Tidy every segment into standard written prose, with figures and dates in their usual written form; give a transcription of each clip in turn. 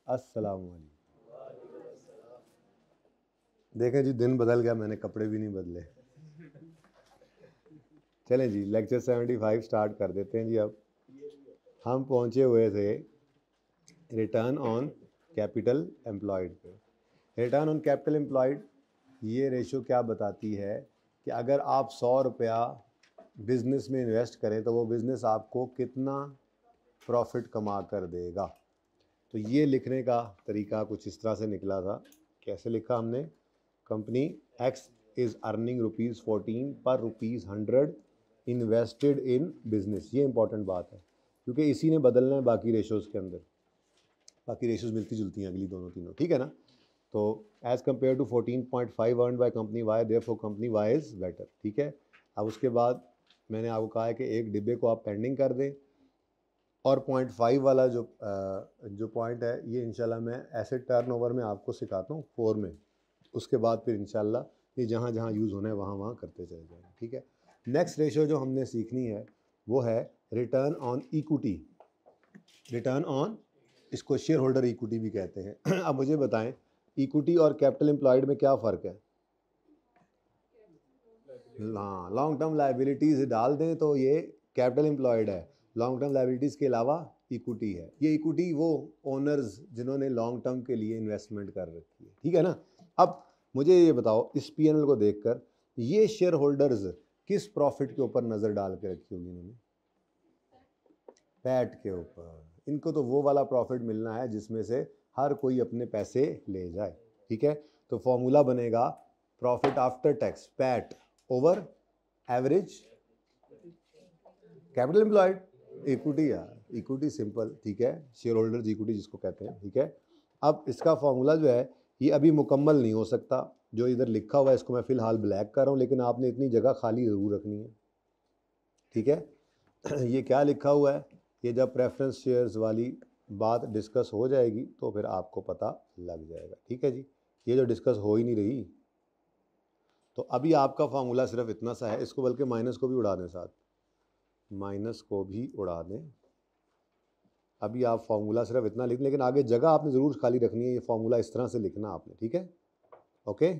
अस्सलाम वालेकुम। देखें जी, दिन बदल गया, मैंने कपड़े भी नहीं बदले। चलें जी, लेक्चर 75 स्टार्ट कर देते हैं जी। अब हम पहुंचे हुए थे रिटर्न ऑन कैपिटल एम्प्लॉयड पे। रिटर्न ऑन कैपिटल एम्प्लॉयड ये रेशो क्या बताती है कि अगर आप 100 रुपया बिज़नेस में इन्वेस्ट करें तो वो बिज़नेस आपको कितना प्रॉफिट कमा कर देगा। तो ये लिखने का तरीका कुछ इस तरह से निकला था। कैसे लिखा हमने? कंपनी एक्स इज़ अर्निंग ₹14 पर ₹100 इन्वेस्टेड इन बिजनेस। ये इंपॉर्टेंट बात है क्योंकि इसी ने बदलना है बाकी रेशोज़ के अंदर। बाकी रेशोज़ मिलती जुलती हैं अगली दोनों तीनों, ठीक है ना। तो as compare to 14.5 earn by company Y, therefore company Y is better, ठीक है। अब उसके बाद मैंने आपको कहा है कि एक डिब्बे को आप पेंडिंग कर दें, और 0.5 वाला जो पॉइंट है ये इंशाल्लाह मैं एसेट टर्नओवर में आपको सिखाता हूँ 4 में। उसके बाद फिर इंशाल्लाह ये जहाँ जहाँ यूज़ होना है वहाँ वहाँ करते चले जाएंगे, ठीक है। नेक्स्ट रेशो जो हमने सीखनी है वो है return on equity. Return on, इसको शेयर होल्डर इक्विटी भी कहते हैं। अब मुझे बताएं, इक्विटी और कैपिटल एम्प्लॉयड में क्या फ़र्क है? हाँ, लॉन्ग टर्म लाइबिलिटीज़ डाल दें तो ये कैपिटल एम्प्लॉयड है, लॉन्ग टर्म लाइबिलिटीज़ के अलावा इक्विटी है। ये इक्विटी वो ओनर्स जिन्होंने लॉन्ग टर्म के लिए इन्वेस्टमेंट कर रखी है, ठीक है ना। अब मुझे ये बताओ, इस पीएनएल को देखकर ये शेयर होल्डर्स किस प्रॉफिट के ऊपर नज़र डाल के रखी होगी इन्होंने? पैट के ऊपर। इनको तो वो वाला प्रॉफिट मिलना है जिसमें से हर कोई अपने पैसे ले जाए, ठीक है। तो फॉर्मूला बनेगा profit after tax, PAT over average capital employed equity. यार इक्विटी सिंपल, ठीक है, शेयर होल्डर्स इक्विटी जिसको कहते हैं, ठीक है। अब इसका फॉर्मूला जो है ये अभी मुकम्मल नहीं हो सकता, जो इधर लिखा हुआ है इसको मैं फ़िलहाल ब्लैक कर रहा हूँ, लेकिन आपने इतनी जगह खाली ज़रूर रखनी है, ठीक है। ये क्या लिखा हुआ है, ये जब प्रेफरेंस शेयर्स वाली बात डिस्कस हो जाएगी तो फिर आपको पता लग जाएगा, ठीक है जी। ये जो डिस्कस हो ही नहीं रही, तो अभी आपका फार्मूला सिर्फ इतना सा है, इसको बल्कि माइनस को भी उड़ा दें, साथ माइनस को भी उड़ा दें। अभी आप फार्मूला सिर्फ इतना लिख, लेकिन आगे जगह आपने ज़रूर खाली रखनी है। ये फार्मूला इस तरह से लिखना आपने, ठीक है, ओके,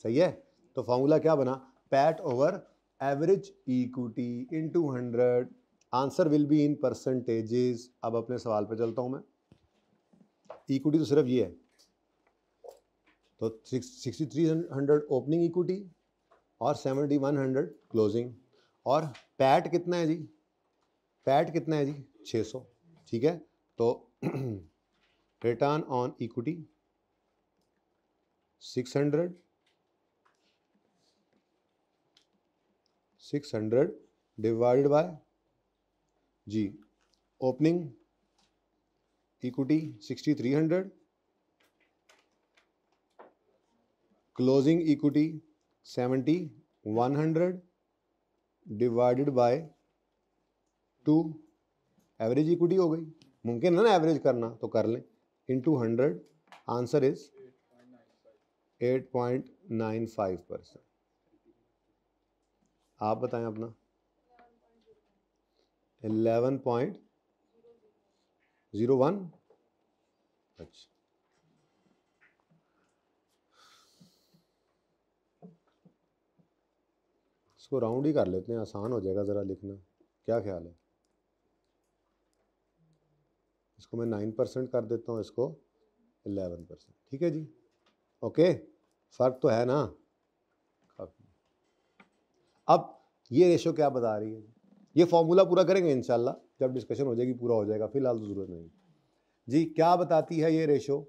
सही है। तो फार्मूला क्या बना? PAT over average equity into 100, answer will be in percentages. अब अपने सवाल पे चलता हूं मैं। इक्विटी तो सिर्फ ये है, तो 6300 ओपनिंग इक्विटी और 7100 क्लोजिंग। और पैट कितना है जी? पैट कितना है जी? 600, ठीक है। तो return on equity 600 divided by जी opening equity 6300, closing equity 7100 divided by 2। Average equity हो गई, मुमकिन है ना एवरेज करना, तो कर लें, इनटू 100। Answer is 8.95%। आप बताएं अपना। 11.01। अच्छा, इसको राउंड ही कर लेते हैं, आसान हो जाएगा ज़रा लिखना, क्या ख्याल है? इसको मैं 9% कर देता हूँ, इसको 11%, ठीक है जी, ओके। फ़र्क तो है ना। अब ये रेशो क्या बता रही है? ये फॉर्मूला पूरा करेंगे इंशाल्लाह, जब डिस्कशन हो जाएगी पूरा हो जाएगा, फिलहाल तो ज़रूरत नहीं जी। क्या बताती है ये रेशो?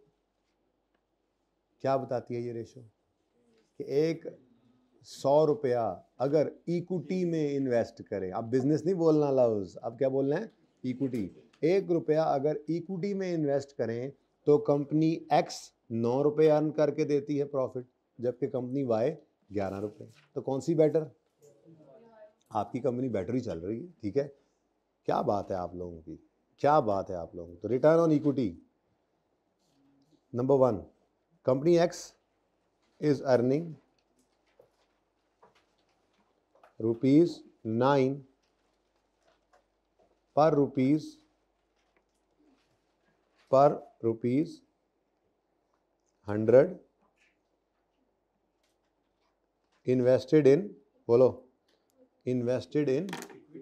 क्या बताती है ये रेशो कि एक 100 रुपया अगर इक्विटी में इन्वेस्ट करें, अब बिजनेस नहीं बोलना लफ्ज़, अब क्या बोलना है? इक्विटी। 1 रुपया अगर इक्विटी में इन्वेस्ट करें तो कंपनी एक्स 9 रुपये अर्न करके देती है प्रॉफिट, जबकि कंपनी वाई 11 रुपये। तो कौन सी बेटर? आपकी कंपनी बेटर ही चल रही है, ठीक है। क्या बात है आप लोगों की, क्या बात है आप लोगों की। तो return on equity number 1, company X is earning ₹9 पर पर रुपीज 100 इन्वेस्टेड इन, बोलो, invested in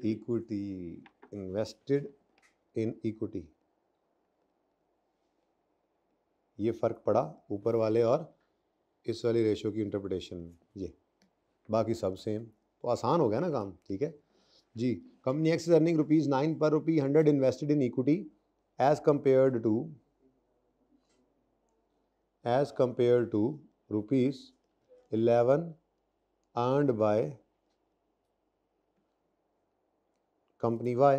equity, invested in equity. ये फ़र्क पड़ा ऊपर वाले और इस वाली रेशो की इंटरप्रिटेशन में, ये बाकी सब सेम, तो आसान हो गया ना काम। ठीक है जी। Company X is earning rupees 9 per rupee 100 invested in equity as compared to rupees 11 earned by company Y,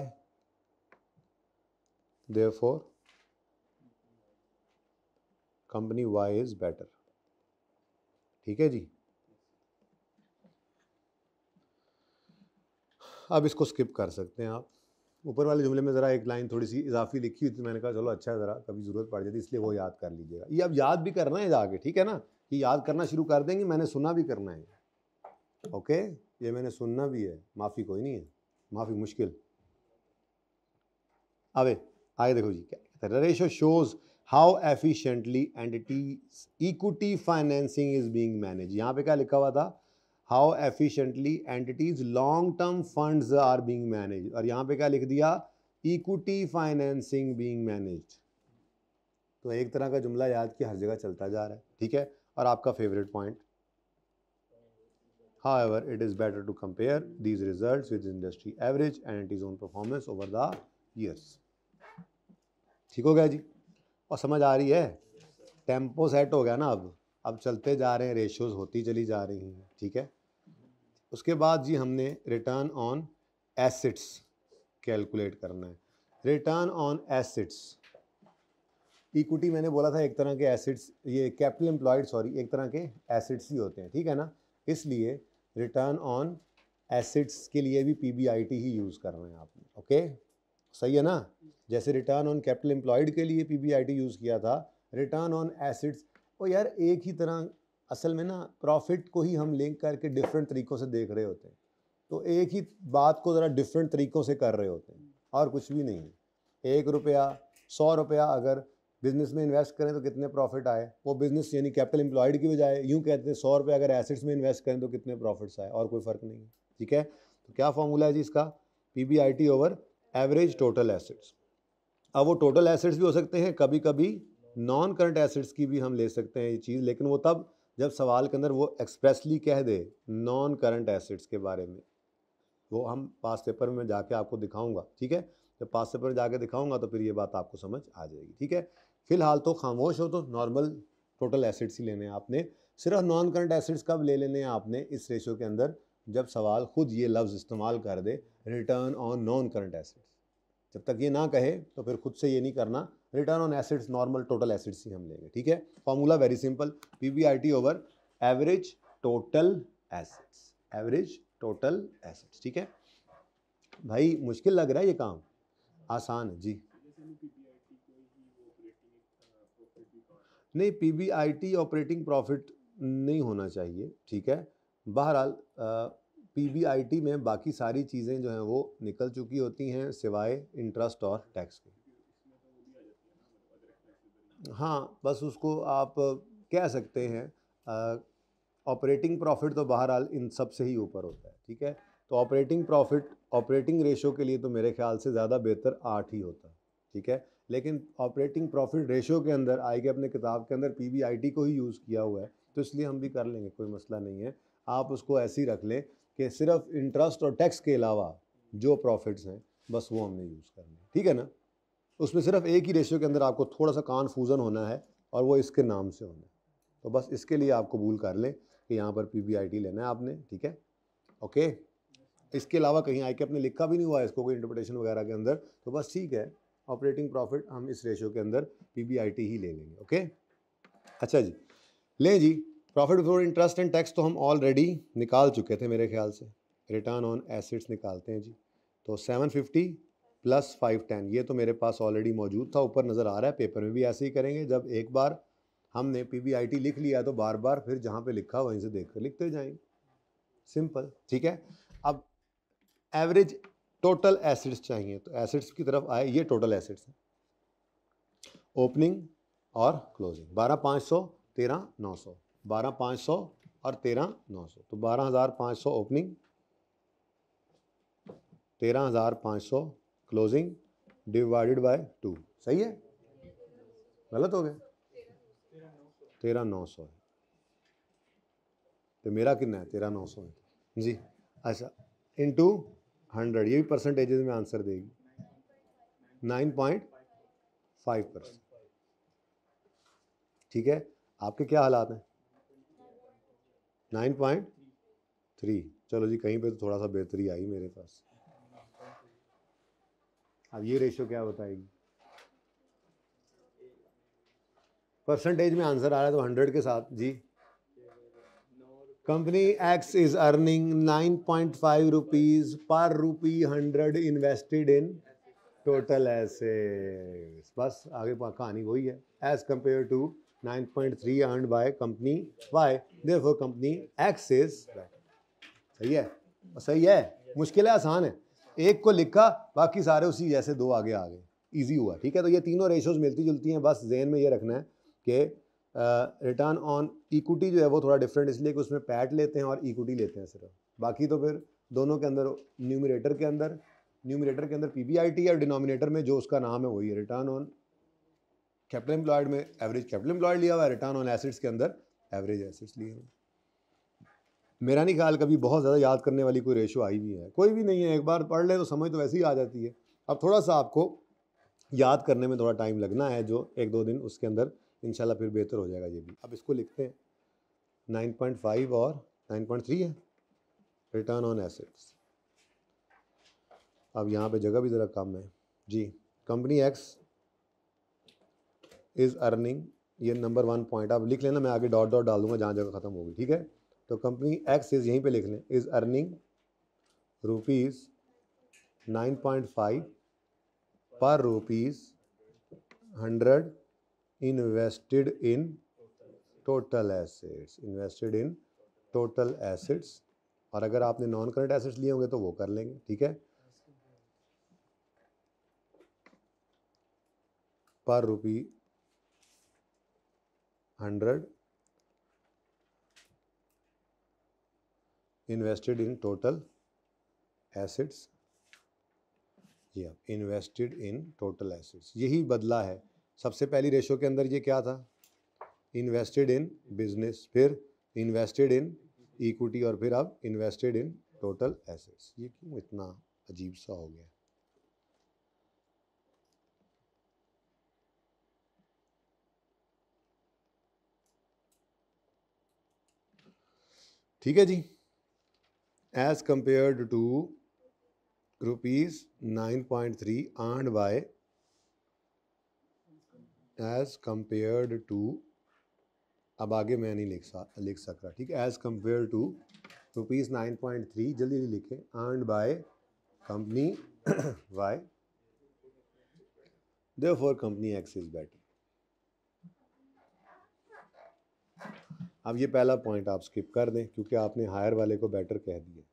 therefore company Y is better. ठीक है जी। अब इसको स्किप कर सकते हैं आप। ऊपर वाले जुमले में ज़रा एक लाइन थोड़ी सी इजाफी लिखी हुई थी, मैंने कहा चलो अच्छा है, ज़रा कभी ज़रूरत पड़ जाती, इसलिए वो याद कर लीजिएगा। ये अब याद भी करना है जाके, ठीक है ना, कि याद करना शुरू कर देंगे, मैंने सुना भी करना है। ओके, ये मैंने सुनना भी है, माफ़ी कोई नहीं है, माफ़ी मुश्किल। अब आगे देखो जी, क्या कहते हैं, ratio shows how efficiently entities equity financing is being manage. यहाँ पे क्या लिखा हुआ था, how efficiently entities long term funds are being manage, और यहाँ पे क्या लिख दिया, इक्विटी फाइनेंसिंग बीइंग मैनेज्ड। तो एक तरह का जुमला याद कि हर जगह चलता जा रहा है। ठीक है, और आपका favourite point, however it is better to compare these results with industry average and its own performance over the years। ठीक हो गया जी, और समझ आ रही है, टेम्पो सेट हो गया ना, अब चलते जा रहे हैं, रेशियोज होती चली जा रही हैं। ठीक है, उसके बाद जी हमने रिटर्न ऑन एसेट्स कैलकुलेट करना है। रिटर्न ऑन एसेट्स, इक्विटी मैंने बोला था एक तरह के एसेट्स, ये कैपिटल एम्प्लॉयड, सॉरी, एक तरह के एसेट्स ही होते हैं। ठीक है ना, इसलिए रिटर्न ऑन एसेट्स के लिए भी पीबीआईटी ही यूज़ कर रहे हैं आपने। ओके, सही है ना, जैसे रिटर्न ऑन कैपिटल एम्प्लॉयड के लिए पीबीआईटी यूज़ किया था, रिटर्न ऑन एसेट्स, ओ यार एक ही तरह, असल में ना प्रॉफिट को ही हम लिंक करके डिफरेंट तरीक़ों से देख रहे होते हैं, तो एक ही बात को ज़रा डिफरेंट तरीक़ों से कर रहे होते हैं, और कुछ भी नहीं है। 1 रुपया 100 रुपया अगर बिजनेस में इन्वेस्ट करें तो कितने प्रॉफिट आए, वो बिजनेस यानी कैपिटल एम्प्लॉयड की बजाय यूँ कहते हैं 100 रुपये अगर एसेट्स में इन्वेस्ट करें तो कितने प्रॉफिट्स आए, और कोई फ़र्क नहीं है। ठीक है, तो क्या फॉर्मूला है जी इसका, PBIT over average total assets. अब वो टोटल एसेट्स भी हो सकते हैं, कभी कभी नॉन करंट एसेट्स की भी हम ले सकते हैं ये चीज़, लेकिन वो तब जब सवाल के अंदर वो एक्सप्रेसली कह दे नॉन करंट एसेट्स के बारे में, वो हम पास पेपर में जाके आपको दिखाऊंगा। ठीक है, जब पास पेपर में जाके दिखाऊंगा तो फिर ये बात आपको समझ आ जाएगी। ठीक है, फिलहाल तो खामोश हो, तो नॉर्मल टोटल एसेट्स ही लेने हैं आपने। सिर्फ नॉन करंट एसेट्स कब ले लेने हैं आपने इस रेशो के अंदर, जब सवाल खुद ये लफ्ज़ इस्तेमाल कर दे, return on non current assets. जब तक ये ना कहे तो फिर खुद से ये नहीं करना, return on assets normal total assets ही हम लेंगे। ठीक है, formula very simple, PBIT over average total assets, average total assets. ठीक है भाई, मुश्किल लग रहा है ये काम, आसान है जी। नहीं, पीबीआईटी ऑपरेटिंग प्रॉफिट नहीं होना चाहिए। ठीक है, बहरहाल पीबीआईटी में बाकी सारी चीज़ें जो हैं वो निकल चुकी होती हैं सिवाय इंटरेस्ट और टैक्स के। हाँ, बस उसको आप कह सकते हैं, ऑपरेटिंग प्रॉफिट तो बहरहाल इन सब से ही ऊपर होता है। ठीक है, तो ऑपरेटिंग प्रॉफिट ऑपरेटिंग रेशो के लिए तो मेरे ख्याल से ज़्यादा बेहतर 8 ही होता है। ठीक है, लेकिन ऑपरेटिंग प्रॉफिट रेशो के अंदर आएगी, अपने किताब के अंदर पीबीआईटी को ही यूज़ किया हुआ है, तो इसलिए हम भी कर लेंगे, कोई मसला नहीं है। आप उसको ऐसे ही रख लें कि सिर्फ इंटरेस्ट और टैक्स के अलावा जो प्रॉफिट्स हैं बस वो हमने यूज़ करने हैं। ठीक है ना, उसमें सिर्फ एक ही रेशियो के अंदर आपको थोड़ा सा कन्फ्यूज़न होना है, और वो इसके नाम से होना है, तो बस इसके लिए आप कबूल कर लें कि यहाँ पर पीबीआईटी लेना है आपने। ठीक है, ओके, इसके अलावा कहीं आके आपने लिखा भी नहीं हुआ है इसको कोई इंटरप्रिटेशन वगैरह के अंदर, तो बस ठीक है, ऑपरेटिंग प्रॉफिट हम इस रेशियो के अंदर पीबीआईटी ही ले लेंगे। ओके, अच्छा जी, लें जी, profit before interest and tax तो हम ऑलरेडी निकाल चुके थे मेरे ख्याल से। रिटर्न ऑन एसेट्स निकालते हैं जी, तो 750 प्लस 510, ये तो मेरे पास ऑलरेडी मौजूद था, ऊपर नज़र आ रहा है, पेपर में भी ऐसे ही करेंगे। जब एक बार हमने पीबीआईटी लिख लिया तो बार बार फिर जहाँ पे लिखा वहीं से देख कर लिखते जाएंगे, सिंपल। ठीक है, अब एवरेज टोटल एसेट्स चाहिए, तो एसेट्स की तरफ आए, ये टोटल एसेट्स हैं, ओपनिंग और क्लोजिंग, 12,500 13,900, 12,500 और 13,900, तो 12,500 ओपनिंग, 13,500 क्लोजिंग डिवाइडेड बाय 2, सही है? गलत हो गया? 13,900 है, तो मेरा कितना है? 13,900 है जी। अच्छा, इनटू 100, ये भी परसेंटेजेस में आंसर देगी, 9.5%। ठीक है, आपके क्या हालात हैं? 9.3। चलो जी, कहीं पे तो थोड़ा सा बेहतरी आई मेरे पास। अब ये रेशियो क्या बताएगी? परसेंटेज में आंसर आ रहा है तो 100 के साथ जी। Company X is earning 9.5 rupees per rupee 100 invested in total assets. बस आगे कहानी वही है, as compare to 9.3 earned by company Y, therefore company X is. सही है? सही है? मुश्किल है आसान है? एक को लिखा, बाकी सारे उसी जैसे दो आगे आ गए, ईजी हुआ। ठीक है, तो ये तीनों रेशोज मिलती जुलती हैं, बस जेन में ये रखना है कि रिटर्न ऑन इक्विटी जो है वो थोड़ा डिफरेंट इसलिए कि उसमें पैट लेते हैं और इक्विटी लेते हैं सिर्फ, बाकी तो फिर दोनों के अंदर न्यूमरेटर के अंदर पीबीआईटी और डिनोमिनेटर में जो उसका नाम है वही है। रिटर्न ऑन कैपिटल एम्प्लॉयड में एवरेज कैपिटल एम्प्लॉयड लिया हुआ है, रिटर्न ऑन एसेट्स के अंदर एवरेज एसेट्स लिए हुए। मेरा नहीं ख्याल कभी बहुत ज़्यादा याद करने वाली कोई रेशो आई भी है, कोई भी नहीं है। एक बार पढ़ ले तो समझ तो वैसे ही आ जाती है। अब थोड़ा सा आपको याद करने में थोड़ा टाइम लगना है, जो 1-2 दिन, उसके अंदर इंशाल्लाह फिर बेहतर हो जाएगा ये भी। अब इसको लिखते हैं, 9.5 और 9.3 है रिटर्न ऑन एसेट्स। अब यहाँ पे जगह भी ज़रा कम है जी। कंपनी एक्स इज़ अर्निंग, ये नंबर 1 पॉइंट आप लिख लेना, मैं आगे डॉट डॉट डाल दूंगा जहाँ जगह ख़त्म होगी। ठीक है, तो कंपनी एक्स इज़, यहीं पे लिख लें, इज़ अर्निंग रुपीज़ 9.5 पर rupees 100 invested in total assets, invested in total assets. और अगर आपने नॉन करंट एसेट्स लिए होंगे तो वो कर लेंगे। ठीक है, पर rupee 100 invested in total assets, या इन्वेस्टेड इन टोटल एसेट्स, यही बदला है। सबसे पहली रेशो के अंदर ये क्या था? इन्वेस्टेड इन बिजनेस, फिर इन्वेस्टेड इन इक्विटी, और फिर अब इन्वेस्टेड इन टोटल एसेट्स। ये क्यों इतना अजीब सा हो गया? ठीक है जी, as compared to rupees 9.3 earned by, as compared to, अब आगे मैं नहीं लिख सक रहा। ठीक है, एज कंपेयर टू रुपीज़ 9.3, जल्दी लिखें, earned by company Y, therefore company X is better. अब ये पहला पॉइंट आप स्किप कर दें क्योंकि आपने हायर वाले को बेटर कह दिया।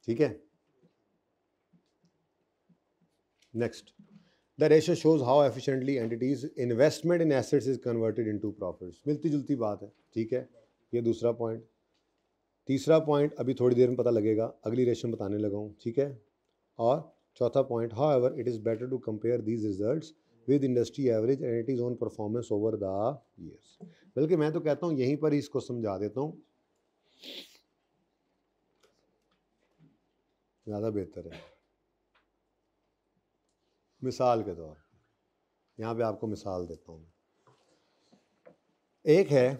ठीक है, next, the ratio shows how efficiently entities investment in assets is converted into profits. मिलती जुलती बात है। ठीक है, ये दूसरा पॉइंट। तीसरा पॉइंट अभी थोड़ी देर में पता लगेगा, अगली रेशियो बताने लगा हूँ। ठीक है, और चौथा point, however it is better to compare these results with industry average and it is on performance over the years. बल्कि मैं तो कहता हूँ यहीं पर ही इसको समझा देता हूँ, ज़्यादा बेहतर है। मिसाल के तौर, यहाँ पे आपको मिसाल देता हूँ। एक है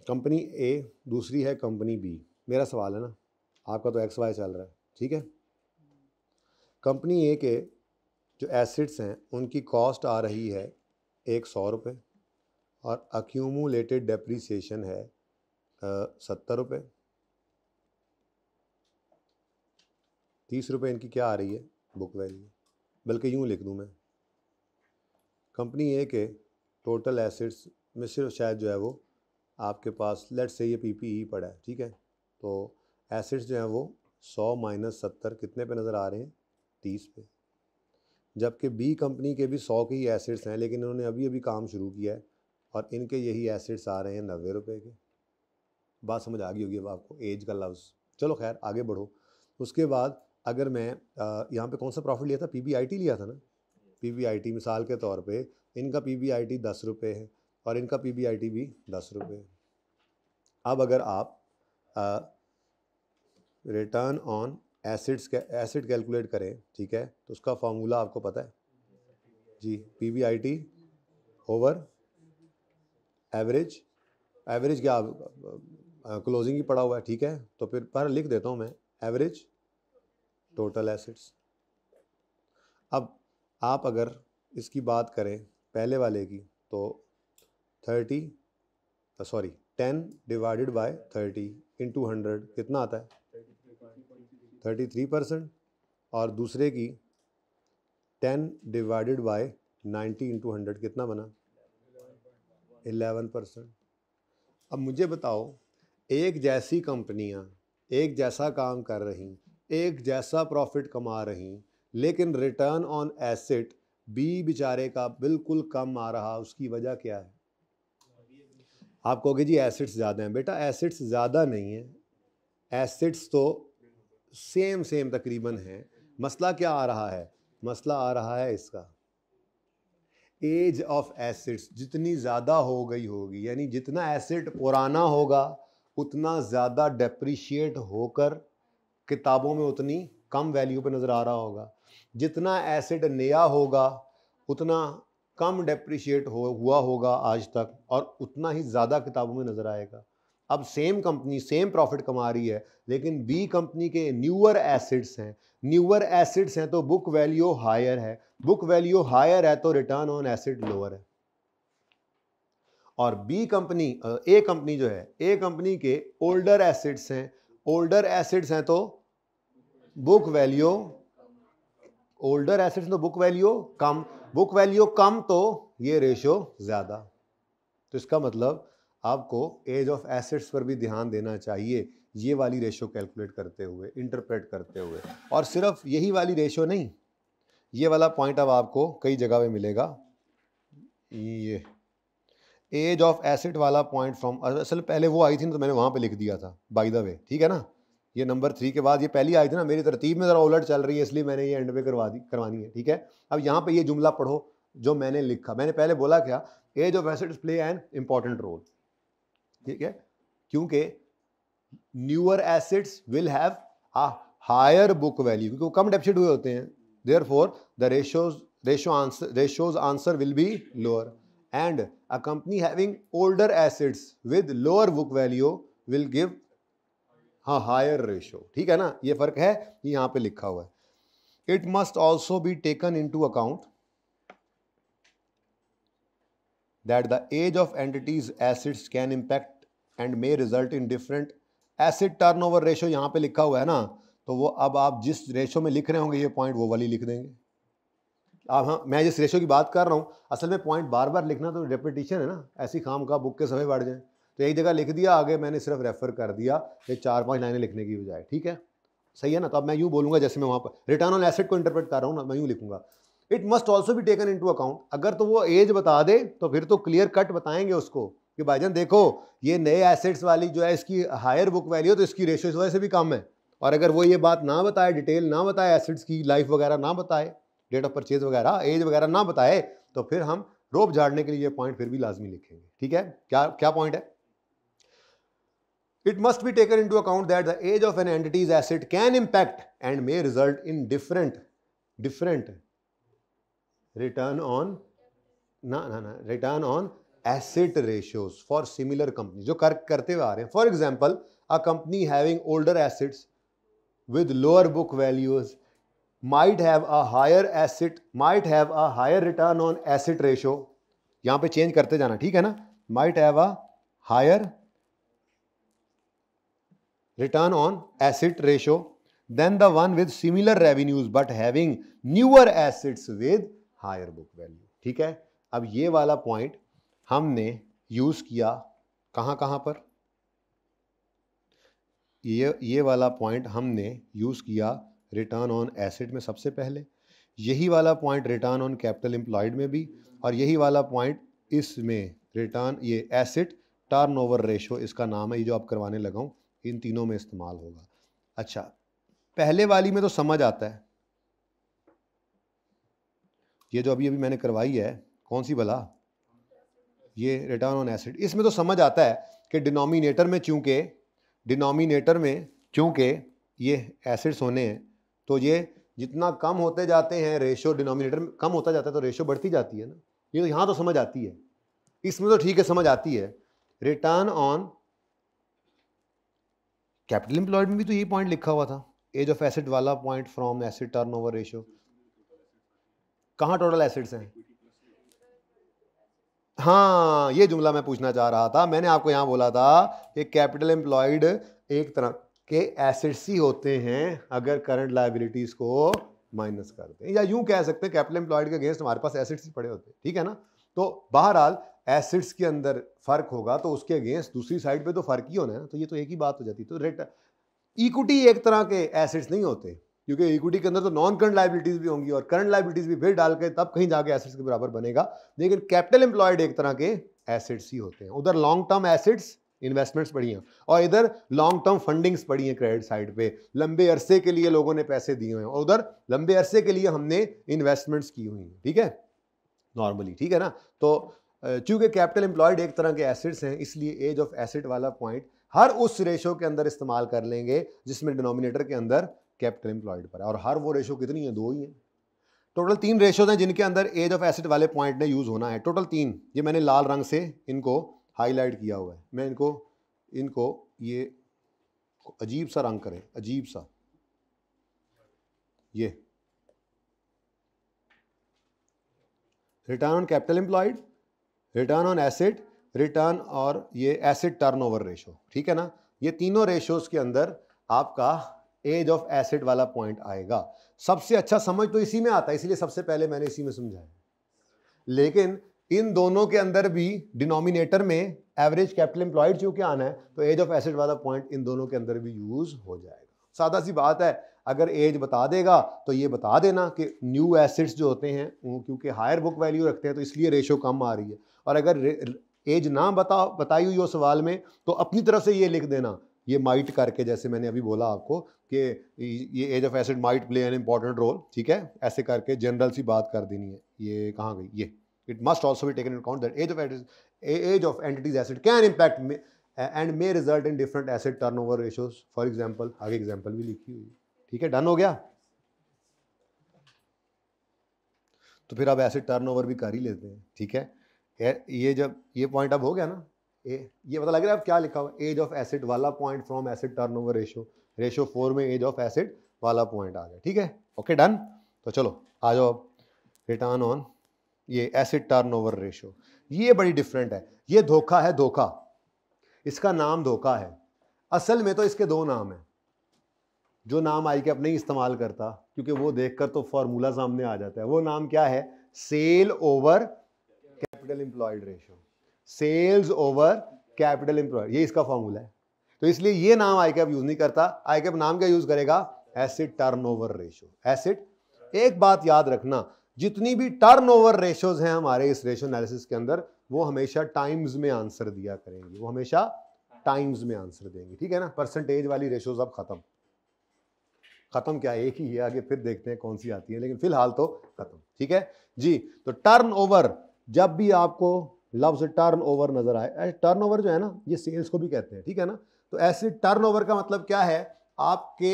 कंपनी ए, दूसरी है कंपनी बी। मेरा सवाल है ना, आपका तो एक्स वाई चल रहा है। ठीक है, कंपनी ए के जो एसेट्स हैं उनकी कॉस्ट आ रही है 100 रुपये और अक्यूमुलेटेड डेप्रीसिएशन है 70 रुपये। 30 रुपये इनकी क्या आ रही है? Book value. बल्कि यूँ लिख दूँ मैं, कंपनी ए के टोटल एसेट्स में सिर्फ शायद जो है वो आपके पास, लेट्स से ये पीपीई पड़ा है। ठीक है, तो एसेट्स जो हैं वो 100 माइनस 70 कितने पे नज़र आ रहे हैं? 30 पे। जबकि बी कंपनी के भी 100 के ही एसेट्स हैं, लेकिन इन्होंने अभी अभी काम शुरू किया है और इनके यही एसेट्स आ रहे हैं 90 रुपये के। बात समझ आ गई होगी अब आपको, एज का लफ्ज़। चलो खैर आगे बढ़ो। उसके बाद अगर मैं यहाँ पे कौन सा प्रॉफिट लिया था? पीबीआईटी लिया था ना। पीबीआईटी मिसाल के तौर पे इनका पीबीआईटी 10 रुपये है और इनका पीबीआईटी भी 10 रुपये है। अब अगर आप रिटर्न ऑन एसिड कैलकुलेट करें, ठीक है, तो उसका फार्मूला आपको पता है जी, पीबीआईटी ओवर एवरेज। एवरेज क्या क्लोजिंग ही पड़ा हुआ है, ठीक है, तो फिर पर लिख देता हूँ मैं एवरेज टोटल एसिड्स। अब आप अगर इसकी बात करें पहले वाले की तो 10 डिवाइडेड बाय 30 इंटू 100 कितना आता है? 33%। और दूसरे की 10 डिवाइडेड बाय 90 इंटू 100 कितना बना? 11%। अब मुझे बताओ, एक जैसी कंपनियां एक जैसा काम कर रही, एक जैसा प्रॉफिट कमा रही, लेकिन रिटर्न ऑन एसेट बी बेचारे का बिल्कुल कम आ रहा, उसकी वजह क्या है? आप कहोगे जी एसेट्स ज़्यादा हैं। बेटा एसेट्स ज़्यादा नहीं है, एसेट्स तो सेम तकरीबन है। मसला क्या आ रहा है? मसला आ रहा है इसका एज ऑफ एसेट्स जितनी ज़्यादा हो गई होगी, यानी जितना एसेट पुराना होगा उतना ज़्यादा डेप्रिशिएट होकर किताबों में उतनी कम वैल्यू पे नज़र आ रहा होगा। जितना एसेट नया होगा उतना कम डेप्रिशिएट हुआ होगा आज तक और उतना ही ज़्यादा किताबों में नज़र आएगा। अब सेम कंपनी सेम प्रॉफिट कमा रही है, लेकिन बी कंपनी के न्यूअर एसेट्स हैं। न्यूअर एसेट्स हैं तो बुक वैल्यू हायर है, बुक वैल्यू हायर है तो रिटर्न ऑन एसेट लोअर है। और बी कंपनी ए कंपनी जो है, ए कंपनी के ओल्डर एसेट्स हैं, ओल्डर एसेट्स हैं तो बुक वैल्यू, ओल्डर एसेट्स तो बुक वैल्यू कम, बुक वैल्यू कम तो ये रेशो ज्यादा। तो इसका मतलब आपको एज ऑफ एसेट्स पर भी ध्यान देना चाहिए, ये वाली रेशो कैलकुलेट करते हुए, इंटरप्रेट करते हुए। और सिर्फ यही वाली रेशो नहीं, ये वाला पॉइंट अब आपको कई जगह पे मिलेगा। ये एज ऑफ एसेट वाला पॉइंट फ्रॉम, असल पहले वो आई थी ना तो मैंने वहां पे लिख दिया था बाय द वे, ठीक है ना। ये नंबर 3 के बाद ये पहली आई थी ना, मेरी तरतीब में ज़रा उलट चल रही है इसलिए मैंने ये एंड पे करवानी है, ठीक है। अब यहाँ पे ये जुमला पढ़ो जो मैंने लिखा। मैंने पहले बोला क्या? Age of assets play an important role, ठीक है, क्योंकि newer assets will have a higher book value, क्योंकि वो कम डेप्रिशिएट हुए होते हैं, therefore the ratios answer will be lower, and a company having older assets with lower book value will give हाँ हायर रेशो, ठीक है ना। ये फर्क है, ये यहां पे लिखा हुआ है। It must also be taken into account that the age of entities assets can impact and may result in different asset turnover ratio, यहां पे लिखा हुआ है ना, तो वो अब आप जिस रेशो में लिख रहे होंगे ये पॉइंट वो वाली लिख देंगे आप। हाँ, मैं जिस रेशो की बात कर रहा हूँ, असल में पॉइंट बार बार लिखना तो रेपिटेशन है ना, ऐसी खाम का बुक के समय बढ़ जाए, तो एक जगह लिख दिया, आगे मैंने सिर्फ रेफर कर दिया, ये 4-5 लाइनें लिखने की बजाय, ठीक है, सही है ना। तो अब मैं यूँ बोलूँगा जैसे मैं वहाँ पर रिटर्न ऑन एसेट को इंटरप्रेट कर रहा हूँ ना, मैं यूँ लिखूंगा इट मस्ट ऑल्सो भी टेकन इनटू अकाउंट। अगर तो वो एज बता दे तो फिर तो क्लियर कट बताएंगे उसको कि भाईजान देखो ये नए एसेट्स वाली जो है इसकी हायर बुक वैल्यू तो इसकी रेशो इस वजह से भी कम है। और अगर वो ये बात ना बताए, डिटेल ना बताए, एसेट्स की लाइफ वगैरह ना बताए, डेट ऑफ परचेज वगैरह, एज वगैरह ना बताए, तो फिर हम रोप झाड़ने के लिए ये पॉइंट फिर भी लाजमी लिखेंगे, ठीक है। क्या पॉइंट है? It must be taken into account that the age of an entity's asset can impact and may result in different return on return on asset ratios for similar companies जो करते हुए आ रहे हैं। For example, a company having older assets with lower book values might have a higher return on asset ratio, यहां पे change करते जाना, ठीक है ना, might have a higher return on asset ratio than the one with similar revenues but having newer assets with higher book value, ठीक है। अब ये वाला पॉइंट हमने यूज किया कहां पर? ये वाला पॉइंट हमने यूज़ किया रिटर्न ऑन एसेट में सबसे पहले, यही वाला point return on capital employed में भी, और यही वाला पॉइंट इसमें रिटर्न, ये एसेट टर्नओवर रेशो इसका नाम है, ये जो आप करवाने लगा हूँ, इन तीनों में इस्तेमाल होगा। अच्छा, पहले वाली में तो समझ आता है, ये जो अभी मैंने करवाई है, कौन सी भला, ये रिटर्न ऑन एसेट, इसमें तो समझ आता है कि डिनोमिनेटर में चूंकि ये एसेट्स होने हैं, तो ये जितना कम होते जाते हैं रेशो, डिनोमिनेटर में कम होता जाता है तो रेशो बढ़ती जाती है ना, ये तो यहाँ तो समझ आती है, इसमें तो ठीक है समझ आती है। रिटर्न ऑन कैपिटल एम्प्लॉयड में भी तो यही पॉइंट लिखा हुआ था, एज ऑफ एसेट वाला point from asset turnover ratio. कहाँ टोटल एसेट्स हैं? हाँ, ये जुमला मैं पूछना चाह रहा था, मैंने आपको यहां बोला था कि कैपिटल एम्प्लॉयड एक तरह के एसेट्स ही होते हैं अगर करंट लायबिलिटीज को माइनस करते हैं, या यूं कह सकते हैं कैपिटल एम्प्लॉयड के अगेंस्ट हमारे पास एसेट्स ही पड़े होते हैं, ठीक है ना। तो बहरहाल एसेट्स के अंदर फर्क होगा तो उसके अगेंस्ट दूसरी साइड पे तो फर्क ही होना है ना, तो ये तो एक ही बात हो जाती है। तो रेट इक्विटी एक तरह के एसेट्स नहीं होते, क्योंकि इक्विटी के अंदर तो नॉन करंट लायबिलिटीज भी होंगी और करंट लायबिलिटीज भी फिर डाल के तब कहीं जाके एसेट्स के बराबर बनेगा, लेकिन कैपिटल एम्प्लॉयड एक तरह के एसेट्स ही होते हैं। उधर लॉन्ग टर्म एसेट्स इन्वेस्टमेंट्स पड़ी हैं और इधर लॉन्ग टर्म फंडिंग्स पड़ी हैं क्रेडिट साइड पे, लंबे अरसे के लिए लोगों ने पैसे दिए हुए हैं और उधर लंबे अरसे के लिए हमने इन्वेस्टमेंट्स की हुई हैं, ठीक है, नॉर्मली, ठीक है ना। तो चूंकि कैपिटल एम्प्लॉयड एक तरह के एसेट्स हैं, इसलिए एज ऑफ एसेट वाला पॉइंट हर उस रेशो के अंदर इस्तेमाल कर लेंगे जिसमें डिनोमिनेटर के अंदर कैपिटल एम्प्लॉयड पर है, और हर वो रेशो कितनी है? 2 ही है। टोटल 3 रेशोज हैं जिनके अंदर एज ऑफ एसेट वाले पॉइंट ने यूज होना है, टोटल 3। ये मैंने लाल रंग से इनको हाईलाइट किया हुआ है, मैं इनको ये अजीब सा रंग करें, अजीब सा, ये return on capital employed, return on asset, return और ये एसेट टर्नओवर रेशो, ठीक है ना। ये तीनों रेशोज के अंदर आपका एज ऑफ एसेट वाला पॉइंट आएगा। सबसे अच्छा समझ तो इसी में आता है, इसलिए सबसे पहले मैंने इसी में समझाया, लेकिन इन दोनों के अंदर भी डिनोमिनेटर में एवरेज कैपिटल एम्प्लॉयड चूंकि आना है तो एज ऑफ एसेट वाला पॉइंट इन दोनों के अंदर भी यूज हो जाएगा। सादा सी बात है, अगर एज बता देगा तो ये बता देना कि न्यू एसेट्स जो होते हैं वो क्योंकि हायर बुक वैल्यू रखते हैं तो इसलिए रेशो कम आ रही है, और अगर एज ना बताई हुई हो सवाल में तो अपनी तरफ से ये लिख देना, ये माइट करके, जैसे मैंने अभी बोला आपको कि ये age of asset might play an important role, ठीक है, ऐसे करके जनरल सी बात कर देनी है। ये कहाँ गई, ये it must also be taken in account that age of entities asset can impact and may result in different asset turnover ratios, for example, आगे एग्जांपल भी लिखी हुई है, ठीक है, डन हो गया। तो फिर अब एसेट टर्नओवर भी कर ही लेते हैं, ठीक है। ये जब ये पॉइंट अब हो गया ना, ये पता लग रहा है अब क्या लिखा हुआ, एज ऑफ एसेट वाला point from asset turnover ratio 4 में एज ऑफ एसेट वाला पॉइंट आ गया, ठीक है, ओके डन। तो चलो आ जाओ अब रिटर्न ऑन ये एसेट टर्नओवर रेशो, ये बड़ी डिफरेंट है, ये धोखा है, धोखा, इसका नाम धोखा है। असल में तो इसके 2 नाम हैं, जो नाम आई के अपने ही इस्तेमाल करता क्योंकि वो देखकर तो फॉर्मूला सामने आ जाता है। वो नाम क्या है? Sale over capital employed ratio, sales over capital employed, ये इसका फॉर्मूला है। तो इसलिए ये नाम आईकैप यूज नहीं करता, आईकैप नाम क्या यूज करेगा? Asset turnover ratio. एसेट, एक बात याद रखना, जितनी भी टर्नओवर रेशोज हैं हमारे इस रेशो एनालिसिस के अंदर, वो हमेशा टाइम्स में आंसर दिया करेंगे, वो हमेशा टाइम्स में आंसर देंगे, ठीक है ना। परसेंटेज वाली रेशोज अब खत्म क्या, एक ही है, आगे फिर देखते हैं कौन सी आती है, लेकिन फिलहाल तो खत्म, ठीक है जी। तो टर्नओवर, जब भी आपको लफ्ज टर्नओवर नजर आए, टर्नओवर जो है ना ये सेल्स को भी कहते हैं, ठीक है ना। तो एसेट टर्नओवर का मतलब क्या है? आपके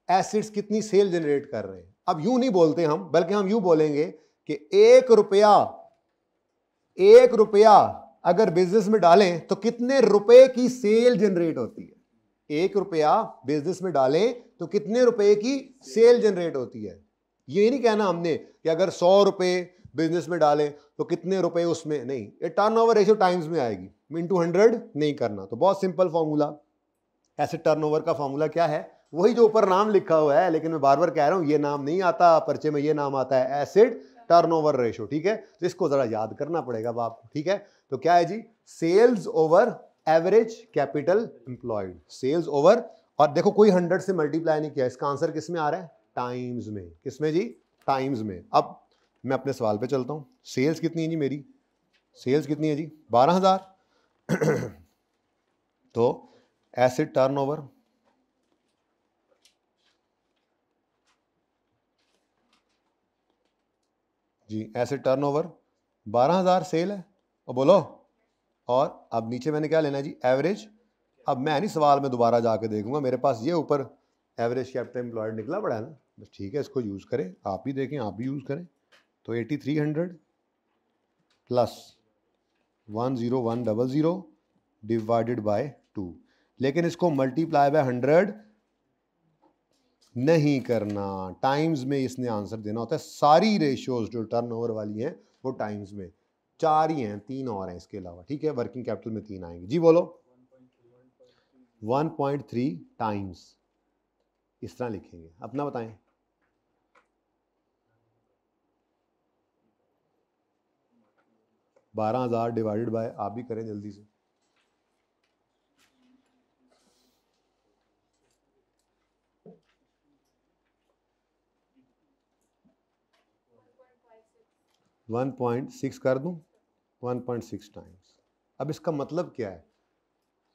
एसेट्स कितनी सेल जनरेट कर रहे हैं। अब यूं नहीं बोलते हम, बल्कि हम यूं बोलेंगे कि 1 रुपया अगर बिजनेस में डालें तो कितने रुपए की सेल जनरेट होती है। 1 रुपया बिजनेस में डालें तो कितने रुपए की सेल जनरेट होती है। ये नहीं कहना हमने कि अगर 100 रुपए बिजनेस में डालें तो कितने रुपए उसमें, नहीं, ये टर्नओवर रेशियो टाइम्स में आएगी, इनटू 100 नहीं करना। तो बहुत सिंपल फॉर्मूला, एसेट टर्नओवर का फॉर्मूला क्या है? वही जो ऊपर नाम लिखा हुआ है, लेकिन मैं बार बार कह रहा हूं ये नाम नहीं आता पर्चे में, ये नाम आता है एसेट टर्नओवर रेशियो, ठीक है। तो इसको जरा याद करना पड़ेगा अब आपको, ठीक है। तो क्या है जी? Sales over average capital employed, sales over और देखो कोई 100 से मल्टीप्लाई नहीं किया, इसका आंसर किस में आ रहा है? टाइम्स में। किस में जी? टाइम्स में। अब मैं अपने सवाल पे चलता हूं। सेल्स कितनी है जी मेरी? सेल्स कितनी है जी? 12,000। तो एसेट टर्नओवर, जी एसेट टर्नओवर 12,000 सेल है, और बोलो। और अब नीचे मैंने क्या लेना है जी? एवरेज। अब मैं नहीं सवाल में दोबारा जाके देखूंगा, मेरे पास ये ऊपर एवरेज कैपिटल एम्प्लॉयड निकला पड़ा है ना, बस ठीक है, इसको यूज़ करें, आप भी देखें, आप भी यूज़ करें। तो 8300 प्लस 10100 डिवाइडेड बाय 2, लेकिन इसको मल्टीप्लाई बाय 100 नहीं करना, टाइम्स में इसने आंसर देना होता है। सारी रेशियोज जो टर्नओवर वाली हैं वो टाइम्स में, 4 ही हैं, 3 और हैं इसके अलावा, ठीक है। वर्किंग कैपिटल में 3 आएंगे जी, बोलो। 1.3 टाइम्स, इस तरह लिखेंगे। अपना बताएं। 12,000 डिवाइडेड बाय, आप भी करें जल्दी से। वन 1.6 कर दूं? 1.6 टाइम्स। अब इसका मतलब क्या है?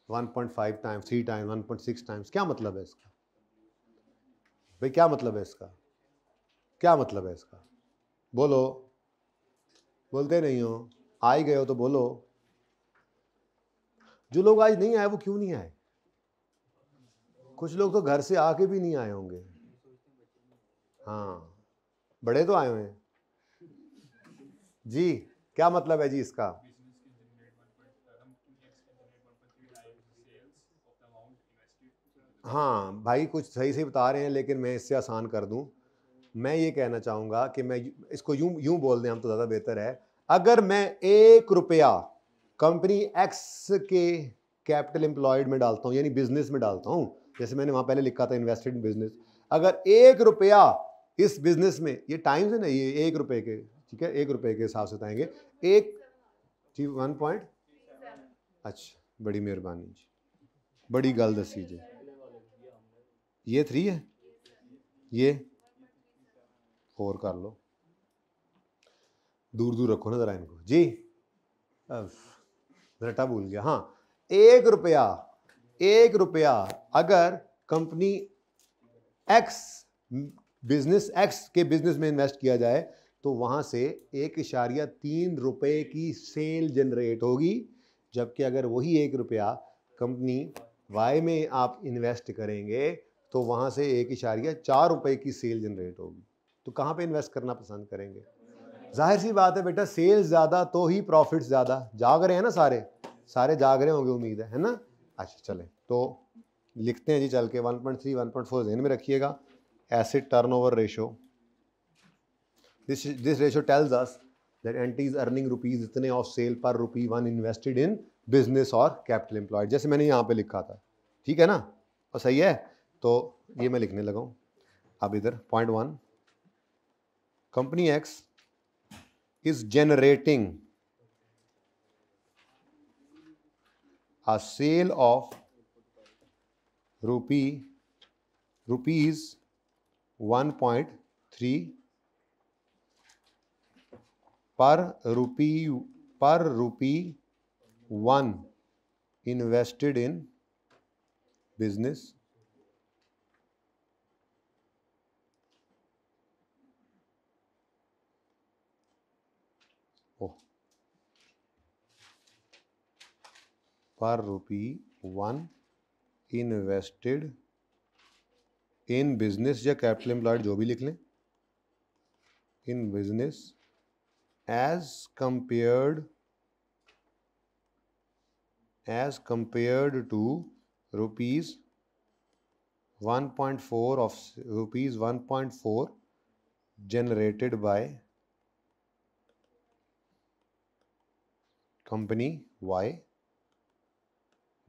1.5 टाइम्स, 3 टाइम्स, 1.6 टाइम्स, क्या मतलब है इसका भाई? क्या मतलब है इसका? क्या मतलब है इसका? बोलो। बोलते नहीं हो, आ ही गए हो तो बोलो। जो लोग आज नहीं आए वो क्यों नहीं आए? कुछ लोग तो घर से आके भी नहीं आए होंगे। हाँ, बड़े तो आए हुए हैं जी। क्या मतलब है जी इसका? हाँ भाई, कुछ सही से बता रहे हैं, लेकिन मैं इससे आसान कर दूं। मैं ये कहना चाहूंगा कि मैं इसको यूं यूं बोल दें हम तो ज़्यादा बेहतर है। अगर मैं 1 रुपया कंपनी एक्स के कैपिटल एम्प्लॉयड में डालता हूं, यानी बिजनेस में डालता हूं, जैसे मैंने वहां पहले लिखा था इन्वेस्टेड इन बिजनेस, अगर 1 रुपया इस बिजनेस में, ये टाइम्स है ना, ये 1 रुपए के, ठीक है, 1 रुपए के हिसाब से बताएंगे। एक जी 1 पॉइंट, अच्छा, बड़ी मेहरबानी जी, बड़ी गल दसी जी। ये 3 है, ये 4 कर लो, दूर दूर रखो ना जरा इनको जी। रटा भूल गया। हाँ, 1 रुपया, 1 रुपया अगर कंपनी एक्स, बिजनेस एक्स के बिजनेस में इन्वेस्ट किया जाए तो वहां से 1.3 रुपए की सेल जनरेट होगी। जबकि अगर वही 1 रुपया कंपनी वाई में आप इन्वेस्ट करेंगे तो वहां से 1.4 रुपए की सेल जनरेट होगी। तो कहां पे इन्वेस्ट करना पसंद करेंगे? जाहिर सी बात है बेटा, सेल्स ज़्यादा तो ही प्रॉफिट ज़्यादा। जाग रहे हैं ना सारे? सारे जाग रहे होंगे उम्मीद है ना? अच्छा चलें, तो लिखते हैं जी चल के 1.3 1.4 ज़हन में रखिएगा। Asset turnover ratio, this ratio tells us that anti is earning rupees इतने ऑफ सेल पर रुपी 1 इन्वेस्टेड इन बिजनेस और कैपिटल एम्प्लॉयड, जैसे मैंने यहाँ पे लिखा था, ठीक है ना? और सही है, तो ये मैं लिखने लगा हूँ। अब इधर point 1, company x is generating a sale of rupees 1.3 per rupee 1 invested in business per rupee 1 invested in business या कैपिटल एम्प्लॉयड जो भी लिख लें, in business as compared to rupees 1.4 generated by company Y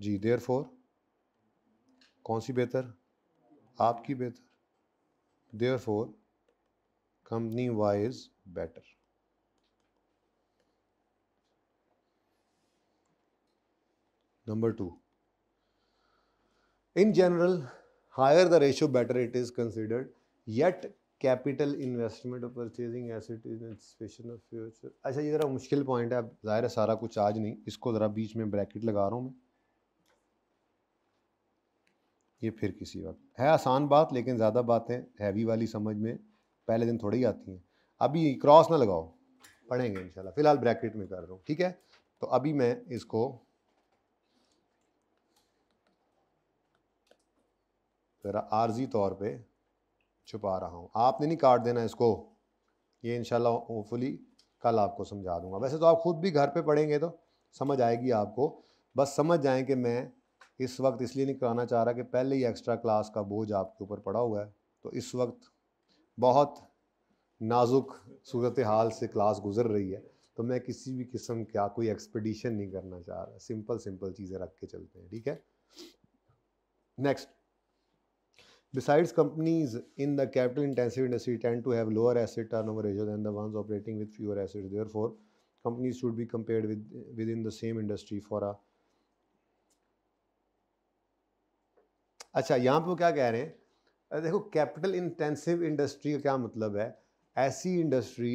जी। Therefore कौन सी बेहतर? आपकी बेहतर। Therefore company Y is better. Number 2, in general higher the ratio better it is considered, yet capital investment of purchasing asset is anticipation of future. अच्छा ये ज़रा मुश्किल पॉइंट है, अब ज़ाहिर है सारा कुछ आज नहीं, इसको ज़रा बीच में ब्रैकेट लगा रहा हूँ मैं, ये फिर किसी वक्त है। आसान बात, लेकिन ज़्यादा बातें हैवी वाली समझ में पहले दिन थोड़ी आती हैं। अभी क्रॉस ना लगाओ, पढ़ेंगे इंशाल्लाह, फिलहाल ब्रैकेट में कर रहा हूँ, ठीक है। तो अभी मैं इसको ज़रा आर्जी तौर पे छुपा रहा हूँ, आपने नहीं काट देना इसको, ये इंशाल्लाह होपफुली कल आपको समझा दूंगा। वैसे तो आप खुद भी घर पे पढ़ेंगे तो समझ आएगी आपको, बस समझ जाएं कि मैं इस वक्त इसलिए नहीं कराना चाह रहा कि पहले ही एक्स्ट्रा क्लास का बोझ आपके ऊपर पड़ा हुआ है, तो इस वक्त बहुत नाजुक सूरत हाल से क्लास गुजर रही है, तो मैं किसी भी किस्म का कोई एक्सपेडिशन नहीं करना चाह रहा, सिंपल सिंपल चीज़ें रख के चलते हैं, ठीक है। Next, besides companies in the capital intensive industry tend to have lower asset turnover ratio than the ones operating with fewer assets, therefore companies should be compared within the same industry for a। अच्छा यहाँ पे वो क्या कह रहे हैं, देखो capital intensive industry का क्या मतलब है, ऐसी इंडस्ट्री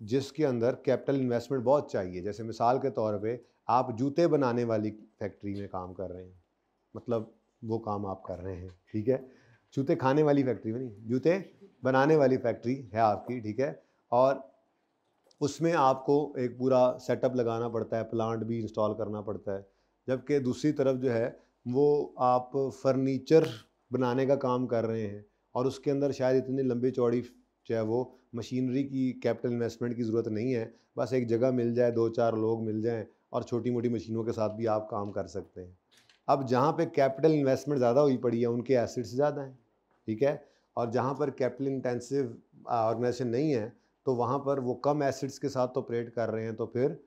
जिसके अंदर कैपिटल इन्वेस्टमेंट बहुत चाहिए। जैसे मिसाल के तौर पे आप जूते बनाने वाली फैक्ट्री में काम कर रहे हैं, मतलब वो काम आप कर रहे हैं, ठीक है। जूते खाने वाली फैक्ट्री में नहीं, जूते बनाने वाली फैक्ट्री है आपकी, ठीक है। और उसमें आपको एक पूरा सेटअप लगाना पड़ता है, प्लांट भी इंस्टॉल करना पड़ता है। जबकि दूसरी तरफ जो है वो आप फर्नीचर बनाने का काम कर रहे हैं, और उसके अंदर शायद इतनी लंबी चौड़ी जो है वो मशीनरी की कैपिटल इन्वेस्टमेंट की ज़रूरत नहीं है, बस एक जगह मिल जाए, 2-4 लोग मिल जाएं, और छोटी मोटी मशीनों के साथ भी आप काम कर सकते हैं। अब जहाँ पे कैपिटल इन्वेस्टमेंट ज़्यादा हुई पड़ी है उनके एसेट्स ज़्यादा हैं, ठीक है। और जहाँ पर कैपिटल इंटेंसिव ऑर्गेनाइजेशन नहीं है तो वहाँ पर वो कम एसिड्स के साथ ऑपरेट कर रहे हैं, तो फिर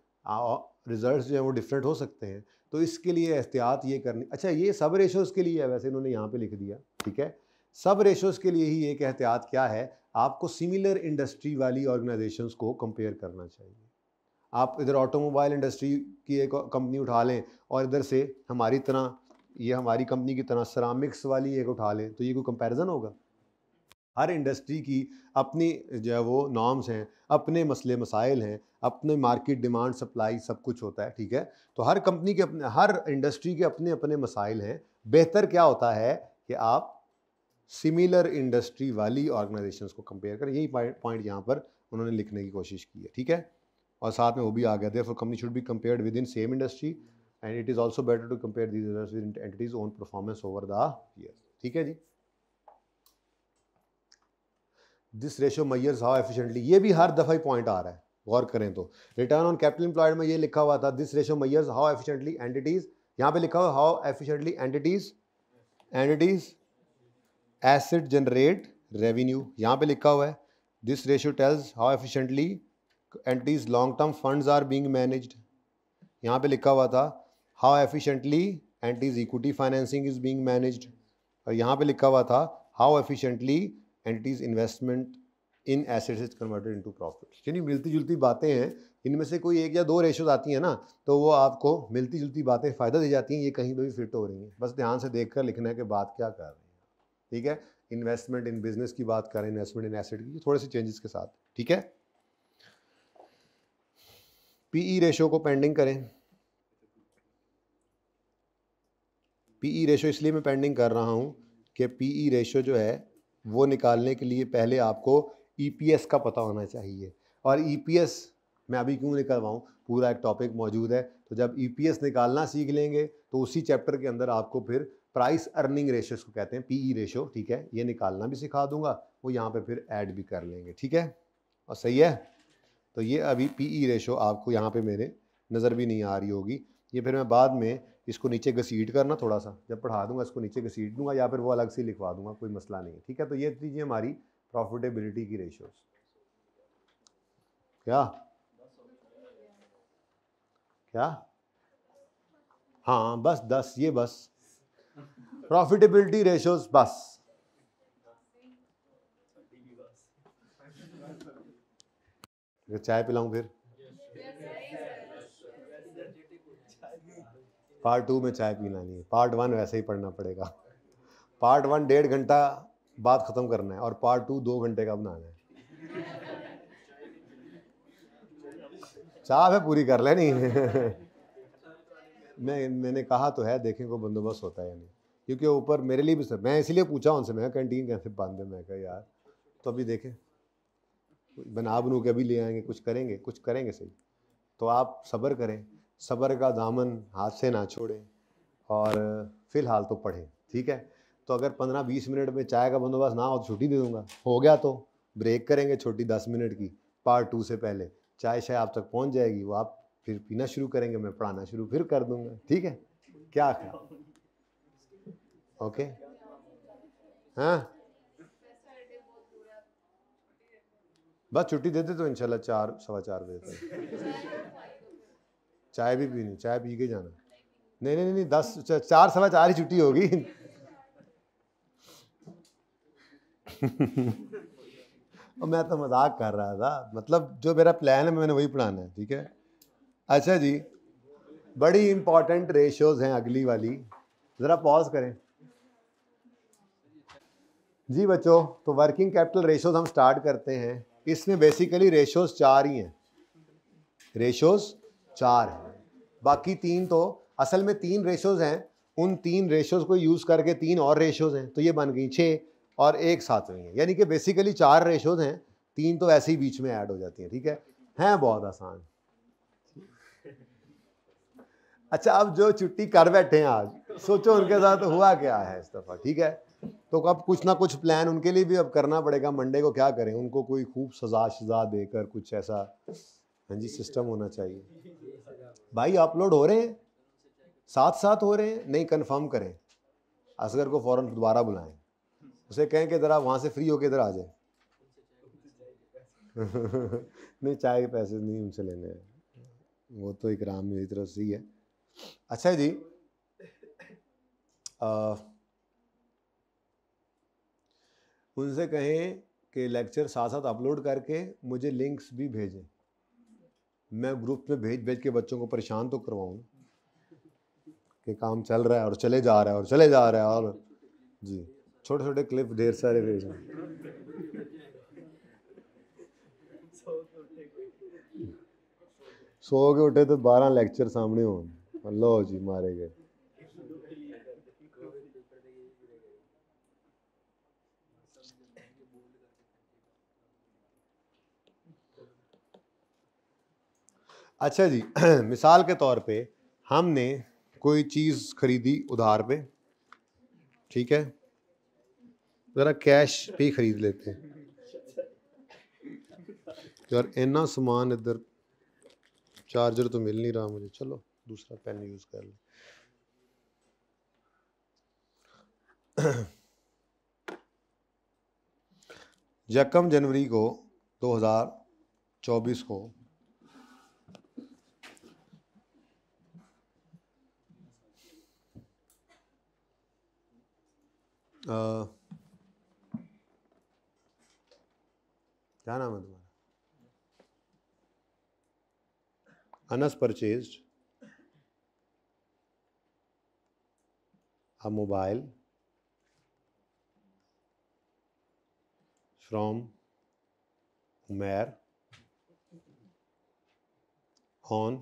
रिजल्ट्स जो है वो डिफरेंट हो सकते हैं। तो इसके लिए एहतियात ये करनी, अच्छा ये सब रेशोज़ के लिए है, वैसे इन्होंने यहाँ पे लिख दिया, ठीक है। सब रेशोज़ के लिए ही एक एहतियात क्या है, आपको सिमिलर इंडस्ट्री वाली ऑर्गेनाइजेशंस को कंपेयर करना चाहिए। आप इधर ऑटोमोबाइल इंडस्ट्री की एक कंपनी उठा लें और इधर से हमारी तरह, ये हमारी कंपनी की तरह सरामिक्स वाली एक उठा लें, तो ये कोई कंपैरिजन होगा? हर इंडस्ट्री की अपनी जो है वो नॉर्म्स हैं, अपने मसले मसाइल हैं, अपने मार्केट डिमांड सप्लाई सब कुछ होता है, ठीक है। तो हर कंपनी के अपने, हर इंडस्ट्री के अपने अपने मसाइल हैं। बेहतर क्या होता है कि आप सिमिलर इंडस्ट्री वाली ऑर्गेनाइजेशंस को कंपेयर करें, यही पॉइंट यहाँ पर उन्होंने लिखने की कोशिश की है, ठीक है। और साथ में वो भी आ गया, therefore company should be compared within same industry and it is also better to compare these entities own performance over the year, ठीक है जी। This ratio measures how efficiently, ये भी हर दफ़ा ही पॉइंट आ रहा है, गौर करें तो। रिटर्न ऑन कैपिटल एम्प्लॉयड में ये लिखा हुआ था, this ratio measures how efficiently entities, यहाँ पे लिखा हुआ how efficiently entities asset generate revenue, यहाँ पे लिखा हुआ है this ratio tells how efficiently entities long term funds are being managed, यहाँ पे लिखा हुआ था how efficiently entities equity financing is being managed, और यहाँ पे लिखा हुआ था how efficiently entities investment in assets is converted into profit. यानी मिलती जुलती बातें हैं, इनमें से कोई एक या दो रेशोज आती हैं ना, तो वो आपको मिलती जुलती बातें फ़ायदा दे जाती हैं, ये कहीं पर भी फिट हो रही हैं। बस ध्यान से देख कर लिखना है कि बात क्या कर रही है, ठीक है। इन्वेस्टमेंट इन बिजनेस की बात करें, इन्वेस्टमेंट इन एसेट की, थोड़े से चेंजेस के साथ, ठीक है। पीई रेशो को पेंडिंग करें, पीई रेशो इसलिए मैं पेंडिंग कर रहा हूँ कि पीई रेशो जो है वो निकालने के लिए पहले आपको ईपीएस का पता होना चाहिए, और ईपीएस मैं अभी क्यों निकलवाऊँ, पूरा एक टॉपिक मौजूद है। तो जब ईपीएस निकालना सीख लेंगे तो उसी चैप्टर के अंदर आपको फिर प्राइस अर्निंग रेशो को कहते हैं, पीई रेशो, ठीक है, ये निकालना भी सिखा दूंगा, वो यहाँ पे फिर ऐड भी कर लेंगे, ठीक है। और सही है, तो ये अभी पीई रेशो आपको यहाँ पे मेरे नज़र भी नहीं आ रही होगी, ये फिर मैं बाद में इसको नीचे घसीट करना, थोड़ा सा जब पढ़ा दूंगा इसको नीचे घसीट दूंगा, या फिर वो अलग से लिखवा दूंगा, कोई मसला नहीं है, ठीक है। तो ये थी हमारी प्रॉफिटेबिलिटी की रेशोज। क्या क्या हाँ बस 10, ये बस प्रॉफिटेबिलिटी रेशोज बस। चाय पिलाऊं फिर? पार्ट 2 में चाय पीना नहीं है, पार्ट 1 वैसे ही पढ़ना पड़ेगा। पार्ट 1 1.5 घंटा बाद ख़त्म करना है और पार्ट 2 2 घंटे का बनाना है। चाह है पूरी कर लेनी। मैंने कहा तो है, देखें को बंदोबस्त होता है या नहीं, क्योंकि ऊपर मेरे लिए भी सर, मैं इसीलिए पूछा उनसे, मैं कैंटीन कैसे बंद है, मैं कहा यार तो अभी देखें बना बनू के अभी ले आएंगे, कुछ करेंगे सही। तो आप सब्र करें, सब्र का दामन हाथ से ना छोड़ें और फिलहाल तो पढ़ें, ठीक है। तो अगर 15-20 मिनट में चाय का बंदोबस्त ना हो तो छुट्टी दे दूंगा, हो गया तो ब्रेक करेंगे छोटी 10 मिनट की, पार्ट 2 से पहले चाय शाय आप तक पहुंच जाएगी, वो आप फिर पीना शुरू करेंगे, मैं पढ़ाना शुरू फिर कर दूंगा, ठीक है। क्या ख्याल? ओके, हाँ बस छुट्टी देते तो इंशाल्लाह 4 सवा 4 बजे तक। चाय भी पीनी, चाय पी के जाना। नहीं 10 4 सवा 4 ही छुट्टी होगी। और मैं तो मजाक कर रहा था, मतलब जो मेरा प्लान है मैंने वही पढ़ाना है, ठीक है। अच्छा जी, बड़ी इंपॉर्टेंट रेशियोज हैं अगली वाली, ज़रा पॉज करें जी बच्चों। तो वर्किंग कैपिटल रेशियोज हम स्टार्ट करते हैं। इसमें बेसिकली रेशियोज 4 ही हैं, रेशियोज 4 हैं, बाकी 3 तो असल में 3 रेशियोज हैं, उन 3 रेशियोज को यूज़ करके 3 और रेशियोज हैं, तो ये बन गई 6 और एक 7वीं है, यानी कि बेसिकली 4 रेशियोज हैं, 3 तो ऐसे ही बीच में ऐड हो जाती हैं, ठीक है। हैं बहुत आसान। अच्छा, अब जो छुट्टी कर बैठे हैं आज, सोचो उनके साथ हुआ क्या है इस दफ़ा, ठीक है। तो अब कुछ ना कुछ प्लान उनके लिए भी अब करना पड़ेगा। मंडे को क्या करें, उनको कोई खूब सजा देकर कुछ ऐसा, हाँ जी, सिस्टम होना चाहिए। भाई अपलोड हो रहे हैं, साथ हो रहे हैं, नहीं कंफर्म करें, असगर को फ़ौरन दोबारा बुलाएं, उसे कहें कि ज़रा वहाँ से फ्री होके इधर आ जाए। नहीं, चाय के पैसे नहीं उनसे लेने हैं, वो तो इकराम मेरी तरफ से ही है। अच्छा जी, उनसे कहें कि लेक्चर साथ साथ अपलोड करके मुझे लिंक्स भी भेजें, मैं ग्रुप में भेज के बच्चों को परेशान तो करवाऊँ कि काम चल रहा है और चले जा रहा है और जी, छोटे छोटे क्लिप ढेर सारे भेजें। सो के उठे तो 12 लेक्चर सामने हो, लो जी मारे गए। अच्छा जी, मिसाल के तौर पे हमने कोई चीज़ खरीदी उधार पे, ठीक है, ज़रा कैश पे ही खरीद लेते हैं यार, इतना सामान इधर, चार्जर तो मिल नहीं रहा मुझे, चलो दूसरा पेन यूज़ कर ले। यकम जनवरी को 2024 को क्या नाम है तुम्हारा, Anas purchased a mobile from Umair on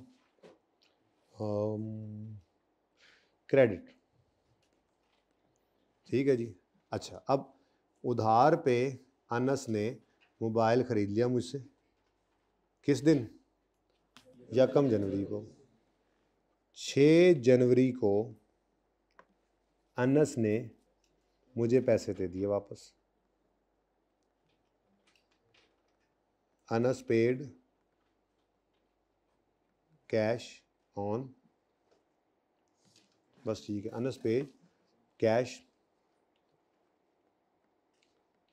credit, ठीक है जी। अच्छा, अब उधार पे अनस ने मोबाइल ख़रीद लिया मुझसे, किस दिन, यकम जनवरी को। 6 जनवरी को अनस ने मुझे पैसे दे दिए वापस, अनस पेड कैश ऑन, बस ठीक है, Anas paid cash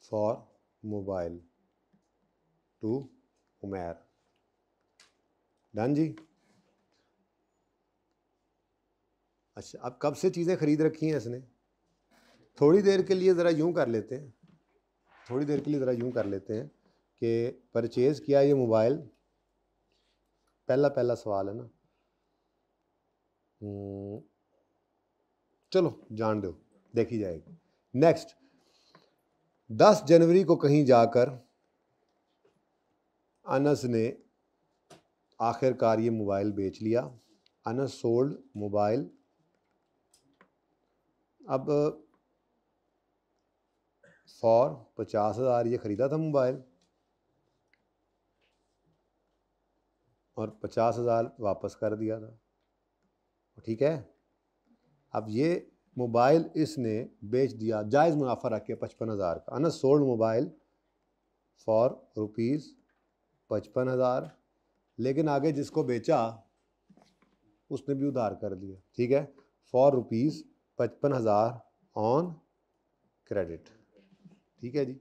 for mobile to Umair, done जी। अच्छा, अब कब से चीज़ें ख़रीद रखी हैं इसने, थोड़ी देर के लिए ज़रा यूँ कर लेते हैं, थोड़ी देर के लिए ज़रा यूँ कर लेते हैं कि परचेज़ किया ये मोबाइल, पहला सवाल है ना, चलो जान दो, देखी जाएगी। नेक्स्ट, 10 जनवरी को कहीं जाकर अनस ने आखिरकार ये मोबाइल बेच लिया। Anas sold mobile. अब फॉर 50,000 ये ख़रीदा था मोबाइल और 50,000 वापस कर दिया था, ठीक है। अब ये मोबाइल इसने बेच दिया जायज़ मुनाफा रख के 55,000 का। अनस सोल्ड मोबाइल फॉर ₹55,000, लेकिन आगे जिसको बेचा उसने भी उधार कर दिया, ठीक है, फॉर ₹55,000 ऑन क्रेडिट, ठीक है जी।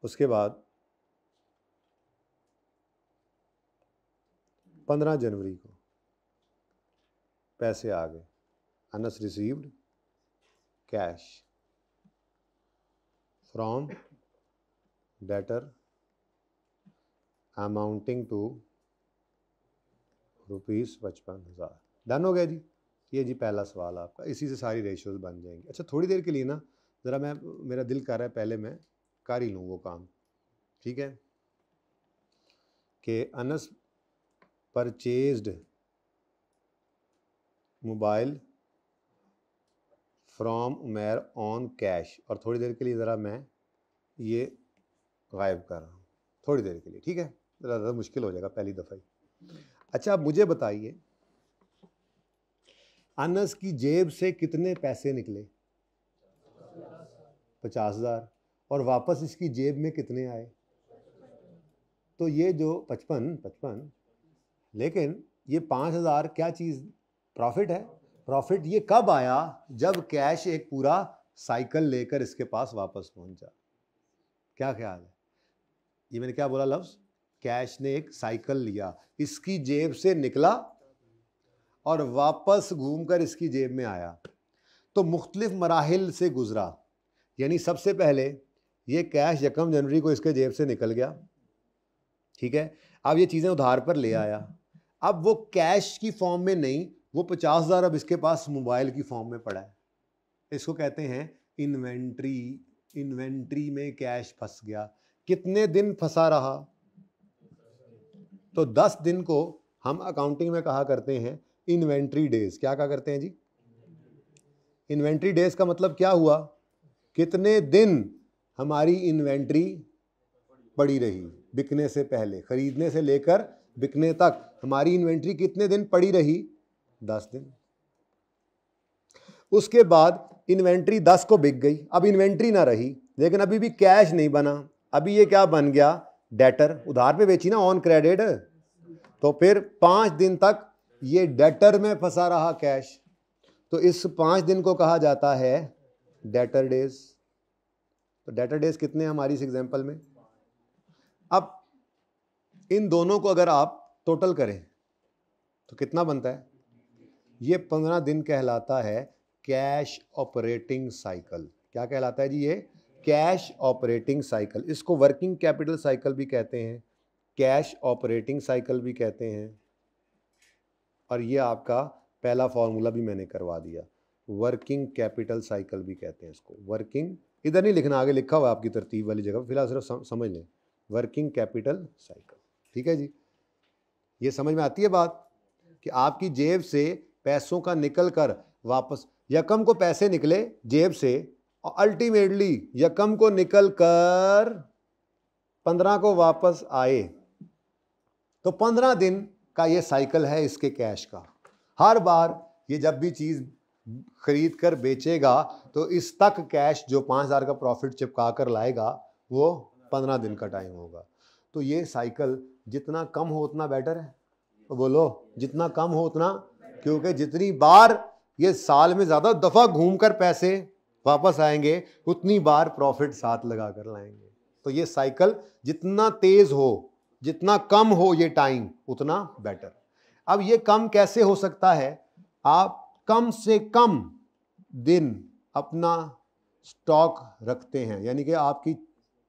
उसके बाद 15 जनवरी को पैसे आ गए। अनस received cash from debtor amounting to ₹55,000। Done हो गया जी। ये जी पहला सवाल आपका, इसी से सारी रेशियोज बन जाएंगी। अच्छा, थोड़ी देर के लिए ना ज़रा मेरा दिल कर रहा है पहले मैं कर ही लूँ वो काम, ठीक है, कि Anas purchased mobile from Umair on cash, और थोड़ी देर के लिए ज़रा मैं ये गायब कर रहा हूँ थोड़ी देर के लिए, ठीक है, ज़रा मुश्किल हो जाएगा पहली दफ़ा ही। अच्छा, अब मुझे बताइए अनस की जेब से कितने पैसे निकले? 50,000। और वापस इसकी जेब में कितने आए? तो ये जो 55, लेकिन ये 5,000 क्या चीज़? प्रॉफिट है। प्रॉफिट ये कब आया? जब कैश एक पूरा साइकिल लेकर इसके पास वापस पहुंचा। क्या ख्याल है? ये मैंने क्या बोला लफ्ज़? कैश ने एक साइकिल लिया, इसकी जेब से निकला और वापस घूमकर इसकी जेब में आया, तो मुख्तलिफ मराहिल से गुजरा। यानी सबसे पहले ये कैश 1 जनवरी को इसके जेब से निकल गया, ठीक है। अब ये चीज़ें उधार पर ले आया, अब वो कैश की फॉर्म में नहीं, वो 50,000 अब इसके पास मोबाइल की फॉर्म में पड़ा है। इसको कहते हैं इन्वेंट्री। इन्वेंट्री में कैश फंस गया। कितने दिन फंसा रहा? तो 10 दिन को हम अकाउंटिंग में कहा करते हैं इन्वेंट्री डेज। क्या कहा करते हैं जी? इन्वेंट्री डेज का मतलब क्या हुआ? कितने दिन हमारी इन्वेंट्री पड़ी रही बिकने से पहले, खरीदने से लेकर बिकने तक हमारी इन्वेंट्री कितने दिन पड़ी रही? 10 दिन। उसके बाद इन्वेंट्री 10 को बिक गई, अब इन्वेंट्री ना रही, लेकिन अभी भी कैश नहीं बना। अभी ये क्या बन गया? डेटर। उधार पे बेची ना, ऑन क्रेडिट। तो फिर 5 दिन तक ये डेटर में फंसा रहा कैश, तो इस 5 दिन को कहा जाता है डेटर डेज। तो डेटर डेज कितने हैं हमारी इस एग्जांपल में? अब इन दोनों को अगर आप टोटल करें तो कितना बनता है? ये 15 दिन कहलाता है कैश ऑपरेटिंग साइकिल। क्या कहलाता है जी? ये कैश ऑपरेटिंग साइकिल। इसको वर्किंग कैपिटल साइकिल भी कहते हैं, कैश ऑपरेटिंग साइकिल भी कहते हैं। और ये आपका पहला फॉर्मूला भी मैंने करवा दिया, वर्किंग कैपिटल साइकिल भी कहते हैं इसको। वर्किंग इधर नहीं लिखना, आगे लिखा हुआ आपकी तरतीब वाली जगह, फिलहाल सिर्फ समझ लें, वर्किंग कैपिटल साइकिल, ठीक है जी। ये समझ में आती है बात कि आपकी जेब से पैसों का निकल कर वापस, यकम को पैसे निकले जेब से और अल्टीमेटली यकम को निकल कर 15 को वापस आए, तो 15 दिन का ये साइकिल है इसके कैश का। हर बार ये जब भी चीज़ खरीद कर बेचेगा तो इस तक कैश जो 5,000 का प्रॉफिट चिपका कर लाएगा वो 15 दिन का टाइम होगा। तो ये साइकिल जितना कम हो उतना बेटर है। तो बोलो जितना कम हो उतना, क्योंकि जितनी बार ये साल में ज़्यादा दफ़ा घूमकर पैसे वापस आएंगे उतनी बार प्रॉफिट साथ लगा कर लाएंगे। तो ये साइकिल जितना तेज़ हो, जितना कम हो ये टाइम, उतना बेटर। अब ये कम कैसे हो सकता है? आप कम से कम दिन अपना स्टॉक रखते हैं, यानी कि आपकी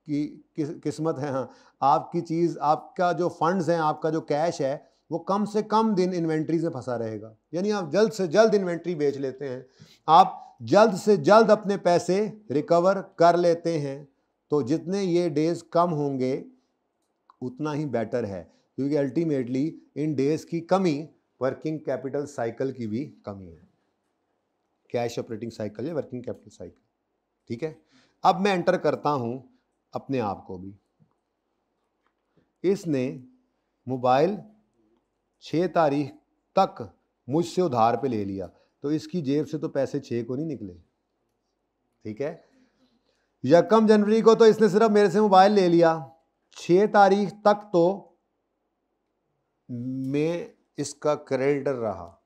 किस्मत है, हाँ, आपकी चीज़, आपका जो फंड्स हैं, आपका जो कैश है, वो कम से कम दिन इन्वेंट्री से फंसा रहेगा। यानी आप जल्द से जल्द इन्वेंट्री बेच लेते हैं, आप जल्द से जल्द अपने पैसे रिकवर कर लेते हैं, तो जितने ये डेज कम होंगे उतना ही बेटर है, क्योंकि अल्टीमेटली इन डेज की कमी वर्किंग कैपिटल साइकिल की भी कमी है, कैश ऑपरेटिंग साइकिल या वर्किंग कैपिटल साइकिल। ठीक है, अब मैं एंटर करता हूं अपने आप को भी। इसने मोबाइल 6 तारीख तक मुझसे उधार पे ले लिया, तो इसकी जेब से तो पैसे 6 को नहीं निकले। ठीक है, 1 जनवरी को तो इसने सिर्फ मेरे से मोबाइल ले लिया, 6 तारीख तक तो मैं इसका क्रेडिटर रहा।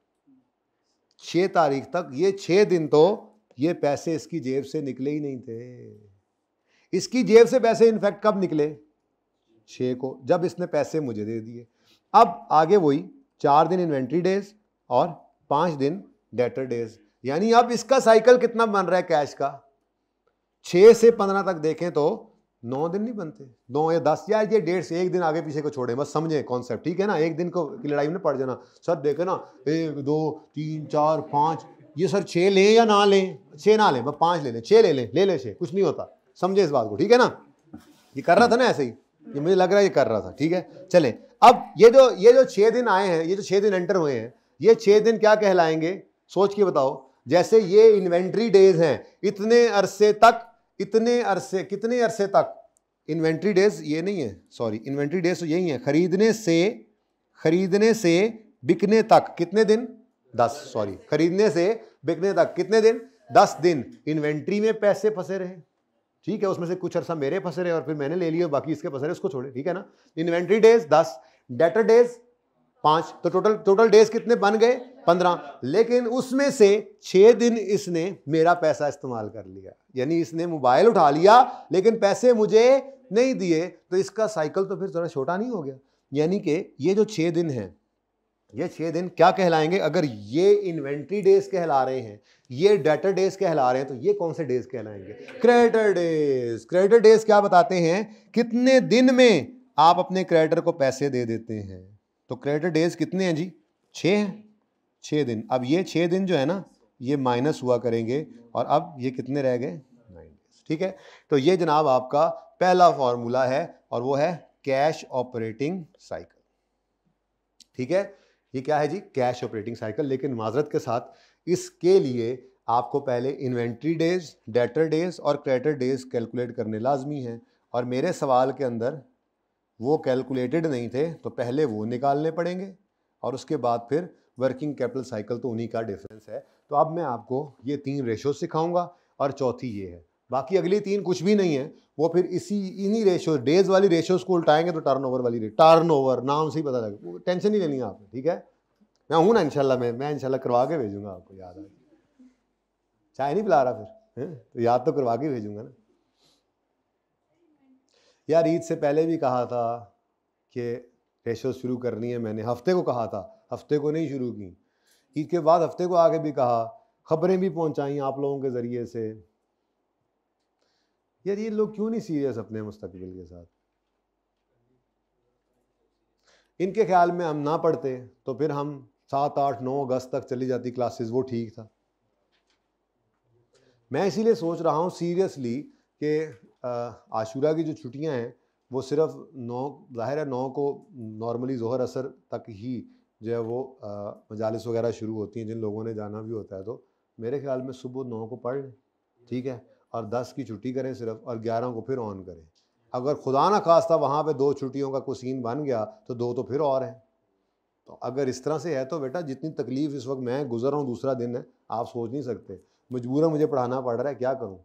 6 तारीख तक, ये 6 दिन तो ये पैसे इसकी जेब से निकले ही नहीं थे। इसकी जेब से पैसे इनफैक्ट कब निकले? 6 को, जब इसने पैसे मुझे दे दिए। अब आगे वही 4 दिन इन्वेंट्री डेज और 5 दिन डेटर डेज, यानी अब इसका साइकिल कितना बन रहा है कैश का? 6 से 15 तक देखें तो 9 दिन नहीं बनते, 9 या 10, या ये डेट्स एक दिन आगे पीछे को छोड़े, बस समझे कॉन्सेप्ट। ठीक है ना, एक दिन को की लड़ाई में पड़ जाना। सर देखे ना, 1 2 3 4 5, ये सर 6 लें या ना लें? 6 ना लें, बस 5 ले लें, 6 ले लें 6, कुछ नहीं होता, समझे इस बात को। ठीक है ना, ये कर रहा था ना ऐसे ही, ये मुझे लग रहा है ये कर रहा था। ठीक है, चलें अब ये जो 6 दिन आए हैं, ये जो 6 दिन एंटर हुए हैं, ये 6 दिन क्या कहलाएंगे? सोच के बताओ। जैसे ये इन्वेंट्री डेज हैं, इतने अरसे तक, कितने अरसे तक इन्वेंट्री डेज, ये नहीं है, सॉरी, इन्वेंट्री डेज तो यही है, खरीदने से बिकने तक कितने दिन? 10, सॉरी, खरीदने से बिकने तक कितने दिन? 10 दिन इन्वेंट्री में पैसे फंसे रहे। ठीक है, उसमें से कुछ अरसा मेरे फंसे रहे और फिर मैंने ले लिए, बाकी इसके फंसे रहे, उसको छोड़े। ठीक है ना, इन्वेंट्री डेज 10, डेटर डेज 5, तो टोटल डेज कितने बन गए? 15। लेकिन उसमें से 6 दिन इसने मेरा पैसा इस्तेमाल कर लिया, यानी इसने मोबाइल उठा लिया लेकिन पैसे मुझे नहीं दिए, तो इसका साइकिल तो फिर थोड़ा छोटा नहीं हो गया? यानी कि ये जो 6 दिन हैं, ये 6 दिन क्या कहलाएंगे? अगर ये इन्वेंट्री डेज कहला रहे हैं, ये डेटर डेज कहला रहे हैं, तो ये कौन से डेज कहलाएंगे? Creditor days. क्रेडिटर डेज क्या बताते हैं? कितने दिन में आप अपने क्रेडिटर को पैसे दे देते हैं। तो क्रेडिटर डेज कितने हैं जी? 6 हैं, 6 दिन। अब ये 6 दिन जो है ना, ये माइनस हुआ करेंगे, और अब ये कितने रह गए? 9 डेज। ठीक है, तो ये जनाब आपका पहला फॉर्मूला है, और वो है कैश ऑपरेटिंग साइकिल। ठीक है, ये क्या है जी? Cash operating cycle. लेकिन माजरत के साथ इसके लिए आपको पहले इन्वेंट्री डेज, डेटर डेज और क्रेडिटर डेज कैलकुलेट करने लाजमी हैं, और मेरे सवाल के अंदर वो कैलकुलेटेड नहीं थे, तो पहले वो निकालने पड़ेंगे, और उसके बाद फिर वर्किंग कैपिटल साइकिल, तो उन्हीं का डिफरेंस है। तो अब मैं आपको ये 3 रेशो सिखाऊंगा, और चौथी ये है, बाकी अगली 3 कुछ भी नहीं है, वो फिर इन्हीं रेशो, डेज वाली रेशोज को उल्टाएंगे तो टर्नओवर वाली, टर्नओवर नाम से ही पता लगे, टेंशन नहीं लेनी आपने। ठीक है, मैं हूं ना इंशाल्लाह, मैं इंशाल्लाह करवा के भेजूंगा आपको, याद आ। चाय नहीं पिला रहा फिर, तो याद तो करवा के भेजूंगा ना यार। ईद से पहले भी कहा था कि रेशो शुरू करनी है, मैंने हफ्ते को कहा था, हफ्ते को नहीं शुरू की। ईद के बाद हफ्ते को आगे भी कहा, खबरें भी पहुंचाई आप लोगों के ज़रिए से। यार ये लोग क्यों नहीं सीरियस अपने मुस्तकबिल के साथ? इनके ख्याल में हम ना पढ़ते तो फिर हम 7, 8, 9 अगस्त तक चली जाती क्लासेस, वो ठीक था। मैं इसीलिए सोच रहा हूँ सीरियसली कि आशूरा की जो छुट्टियां हैं वो सिर्फ 9, ज़ाहिर है 9 को नॉर्मली ज़ोहर असर तक ही जो है वो मजालिस वगैरह शुरू होती हैं, जिन लोगों ने जाना भी होता है, तो मेरे ख्याल में सुबह 9 को पढ़ लें, ठीक है, और 10 की छुट्टी करें सिर्फ, और 11 को फिर ऑन करें। अगर खुदा ना खास्ता वहाँ पे 2 छुट्टियों का कोई सीन बन गया तो 2 तो फिर और है। तो अगर इस तरह से है तो बेटा जितनी तकलीफ़ इस वक्त मैं गुजर रहा हूँ, दूसरा दिन है, आप सोच नहीं सकते। मजबूरन मुझे पढ़ाना पड़ रहा है, क्या करूँ,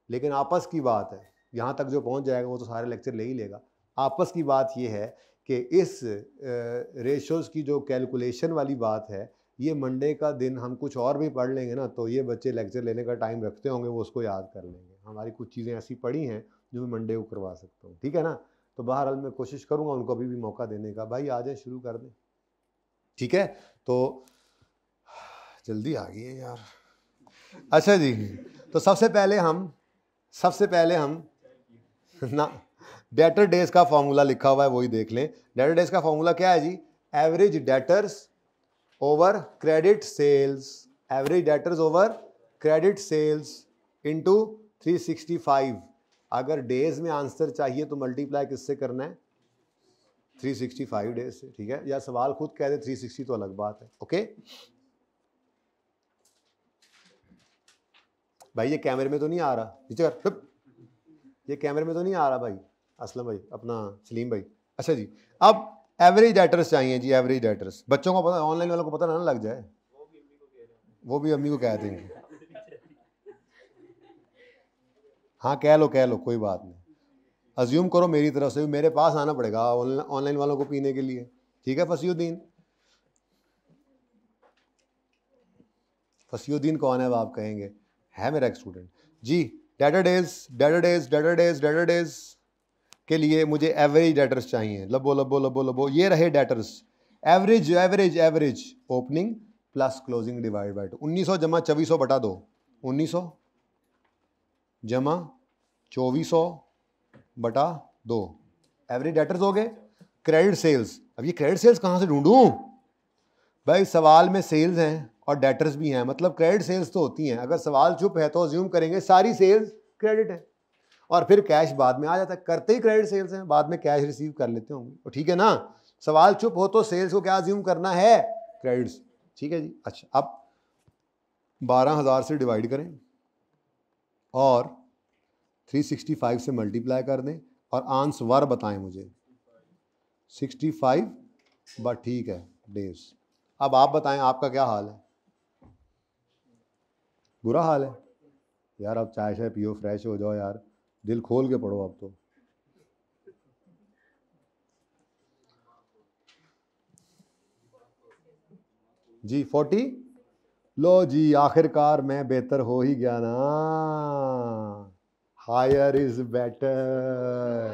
लेकिन आपस की बात है, यहाँ तक जो पहुँच जाएगा वो तो सारे लेक्चर ले ही लेगा। आपस की बात ये है कि इस रेशोज़ की जो कैलकुलेशन वाली बात है, ये मंडे का दिन हम कुछ और भी पढ़ लेंगे ना, तो ये बच्चे लेक्चर लेने का टाइम रखते होंगे, वो उसको याद कर लेंगे। हमारी कुछ चीज़ें ऐसी पढ़ी हैं जो मैं मंडे को करवा सकता हूँ, ठीक है ना। तो बहरहाल मैं कोशिश करूँगा उनको अभी भी मौका देने का, भाई आ जाए, शुरू कर दें, ठीक है। तो जल्दी आ गई है यार। अच्छा जी, तो सबसे पहले हम ना डेटर डेज का फॉर्मूला लिखा हुआ है वही देख लें। डेटर डेज का फॉर्मूला क्या है जी? Average debtors over credit sales, average debtors over credit sales into 365। अगर डेज में आंसर चाहिए तो मल्टीप्लाई किससे करना है? 365 डेज से, ठीक है। या सवाल खुद कह दे 360 तो अलग बात है। ओके भाई, ये कैमरे में तो नहीं आ रहा, नीचे कर, ये कैमरे में तो नहीं आ रहा भाई असलम भाई, अपना सलीम भाई। अच्छा जी, अब एवरेज डेटर्स चाहिए जी, एवरेज डेटर्स। बच्चों को पता, ऑनलाइन वालों को पता ना लग जाए, वो भी अम्मी को कह देंगे। हाँ कह लो, कोई बात नहीं। अज्यूम करो मेरी तरफ से भी मेरे पास आना पड़ेगा ऑनलाइन वालों को पीने के लिए, ठीक है। फसीउद्दीन कौन है वो आप कहेंगे, है मेरा एक स्टूडेंट जी। डेटा डेज के लिए मुझे एवरेज डेटर्स चाहिए। लबो ये रहे debtors. Average opening plus closing divide by 2। 1900 जमा 2400 बटा 2, 1900 जमा 2400 बटा 2 एवरेज डेटर्स हो गए। क्रेडिट सेल्स, अब ये क्रेडिट सेल्स कहाँ से ढूंढूं भाई? सवाल में सेल्स हैं और डेटर्स भी हैं, मतलब क्रेडिट सेल्स तो होती हैं। अगर सवाल चुप है तो अज्यूम करेंगे सारी सेल्स क्रेडिट है, और फिर कैश बाद में आ जाता है। करते ही क्रेडिट सेल्स हैं, बाद में कैश रिसीव कर लेते होंगे, तो ठीक है ना। सवाल चुप हो तो सेल्स को क्या अज्यूम करना है? क्रेडिट्स, ठीक है जी। अच्छा, अब 12,000 से डिवाइड करें और 365 से मल्टीप्लाई कर दें और आंसर बताएं मुझे। 65 बट ठीक है डेज। अब आप बताएं आपका क्या हाल है? बुरा हाल है यार। अब चाय शाय पियो, फ्रेश हो जाओ यार, दिल खोल के पढ़ो अब तो। जी 40, लो जी आखिरकार मैं बेहतर हो ही गया ना। Higher is better.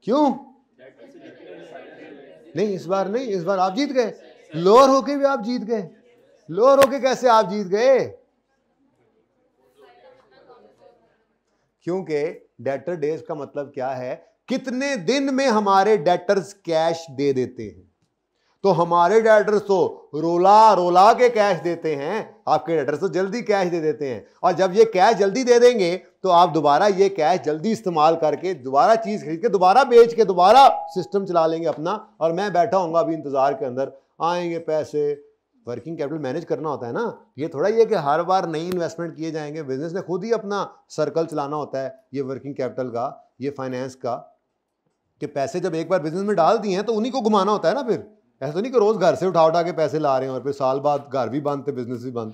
क्यों नहीं? इस बार नहीं, इस बार आप जीत गए। लोअर होके भी आप जीत गए। लोअर होके कैसे आप जीत गए? क्योंकि डेटर डेज का मतलब क्या है? कितने दिन में हमारे डेटर्स कैश दे देते हैं। तो हमारे डेटर्स तो रोला के कैश देते हैं, आपके डेटर्स तो जल्दी कैश दे देते हैं। और जब ये कैश जल्दी दे देंगे तो आप दोबारा ये कैश जल्दी इस्तेमाल करके दोबारा चीज खरीद के दोबारा बेच के दोबारा सिस्टम चला लेंगे अपना। और मैं बैठा हूंगा अभी इंतजार के अंदर, आएंगे पैसे। वर्किंग कैपिटल मैनेज करना होता है ना, ये थोड़ा ये कि हर बार नई इन्वेस्टमेंट किए जाएंगे। बिजनेस ने खुद ही अपना सर्कल चलाना होता है, ये वर्किंग कैपिटल का, ये फाइनेंस का, कि पैसे जब एक बार बिजनेस में डाल दिए हैं तो उन्हीं को घुमाना होता है ना। फिर ऐसा नहीं कि रोज घर से उठा के पैसे ला रहे हैं और फिर साल बाद घर भी बंद थे, बिजनेस भी बंद।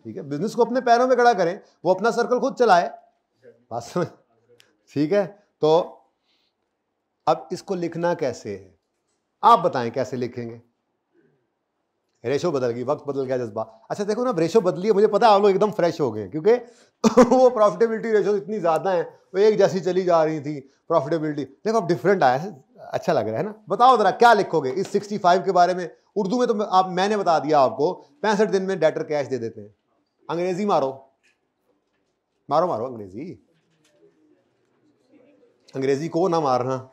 ठीक है, बिजनेस को अपने पैरों में खड़ा करें, वो अपना सर्कल खुद चलाए, बात समझ? ठीक है, तो अब इसको लिखना कैसे है आप बताएं, कैसे लिखेंगे? रेशो बदल गई, वक्त बदल गया, जज्बा। अच्छा देखो ना, रेशो बदली है, मुझे पता है आप लोग एकदम फ्रेश हो गए, क्योंकि वो प्रॉफिटेबिलिटी रेशो इतनी ज्यादा है, वो एक जैसी चली जा रही थी प्रॉफिटेबिलिटी। देखो अब डिफरेंट आया है, अच्छा लग रहा है ना। बताओ जरा क्या लिखोगे इस 65 के बारे में? उर्दू में तो आप, मैंने बता दिया आपको, 65 दिन में डेटर कैश दे देते हैं। अंग्रेजी मारो मारो मारो, अंग्रेजी को ना मारना।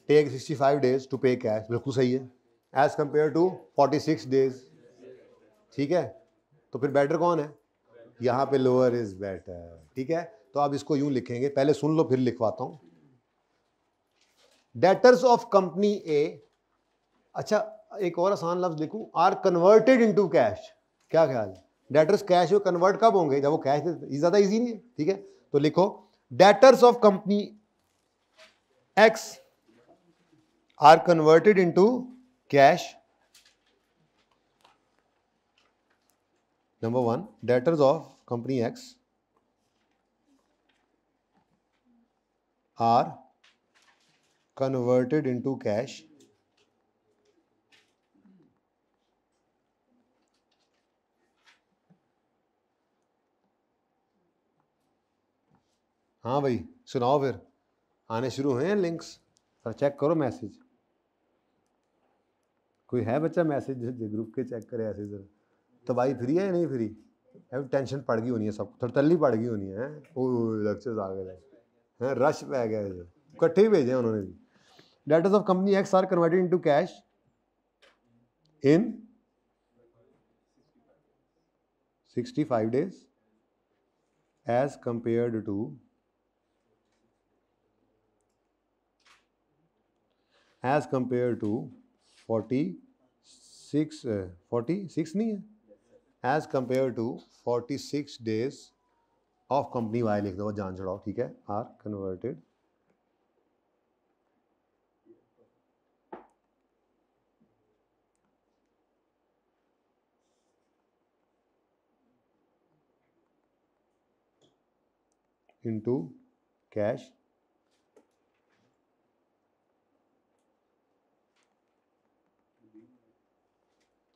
टेक 65 days टू पे कैश, बिल्कुल सही है, एज कंपेयर टू 46 days। ठीक है, तो फिर बेटर कौन है? यहां पे लोअर इज बेटर। ठीक है, तो अब इसको यूं लिखेंगे, पहले सुन लो फिर लिखवाता हूं। डेटर्स ऑफ कंपनी ए, अच्छा एक और आसान लफ्ज लिखूं, आर कन्वर्टेड इनटू कैश। क्या ख्याल है? डेटर्स कैश में कन्वर्ट कब होंगे? जब वो कैश देते। ज्यादा इजी नहीं है, ठीक है। तो लिखो debtors of company x are converted into cash. Number 1, debtors of company X are converted into cash हाँ भाई सुनाओ, फिर आने शुरू हुए हैं लिंक्स, चेक करो मैसेज। कोई है बच्चा मैसेज ग्रुप के चेक करे ऐसे? जरा तो भाई फ्री है या नहीं फ्री? अब टेंशन पड़ गई होनी है, सब थोड़ी तल्ली पड़ गई होनी है, ओ लेक्चर्स आ गए हैं, रश पै गया है, इकट्ठे ही भेजे उन्होंने भी। Debtors of company X are converted into cash in 65 days as compared to 46 नहीं है, as compared to 46 days of company Y लिख दो, जान छड़ाओ, ठीक है, आर कन्वर्टेड इनटू कैश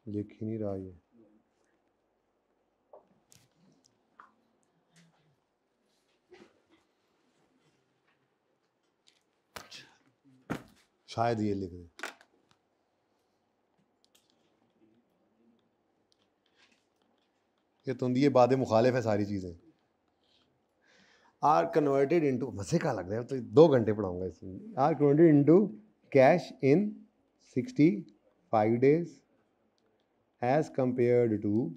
लिख ही नहीं रहा ये, शायद ये लिख दे, ये तुंदी, ये बाद मुखालिफ है सारी चीज़ें। आर कन्वर्टेड इनटू, मजे का लग रहा है, तो 2 घंटे पढ़ाऊंगा इसमें। Are converted into cash in 65 days as compared to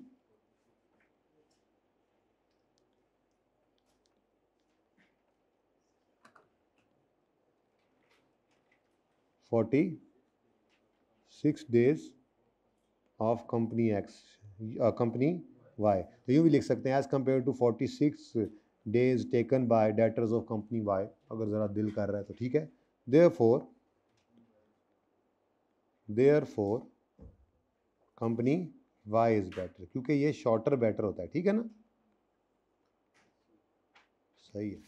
46 days of company X, company Y. तो यूँ भी लिख सकते हैं as compare to 46 days taken by debtors of company Y, अगर ज़रा दिल कर रहा है तो, ठीक है। Therefore company Y is better, क्योंकि ये शॉर्टर बेटर होता है, ठीक है ना, सही है।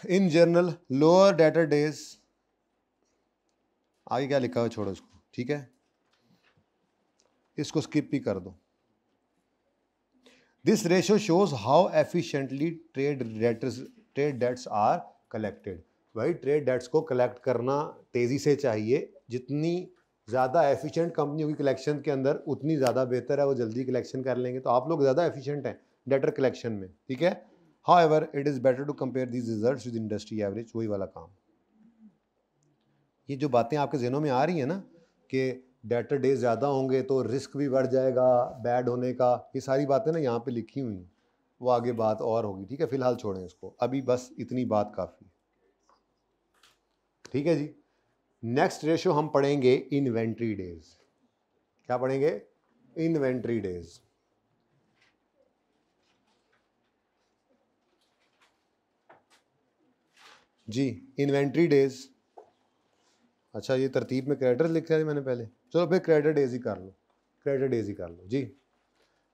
In general lower debtor days, आगे क्या लिखा हुआ छोड़ो इसको, ठीक है, इसको स्किप भी कर दो। This ratio shows how efficiently trade debts are collected. भाई ट्रेड डेट्स को कलेक्ट करना तेज़ी से चाहिए, जितनी ज़्यादा एफिशिएंट कंपनी होगी कलेक्शन के अंदर उतनी ज़्यादा बेहतर है, वो जल्दी कलेक्शन कर लेंगे। तो आप लोग ज़्यादा एफिशिएंट हैं डेटर कलेक्शन में, ठीक है। However it is better to compare these results with industry average, वही वाला काम। ये जो बातें आपके ज़हनों में आ रही हैं ना कि डेटर डेज ज़्यादा होंगे तो रिस्क भी बढ़ जाएगा बैड होने का, ये सारी बातें ना यहाँ पे लिखी हुई हैं, वो आगे बात और होगी, ठीक है। फिलहाल छोड़ें इसको, अभी बस इतनी बात काफ़ी, ठीक है जी। नेक्स्ट रेशियो हम पढ़ेंगे इन्वेंट्री डेज। क्या पढ़ेंगे? Inventory days. जी इन्वेंट्री डेज, अच्छा ये तरतीब में क्रेडिटर लिखा है मैंने पहले, चलो फिर क्रेडिटर डेज ही कर लो, क्रेडिटर डेज ही कर लो जी,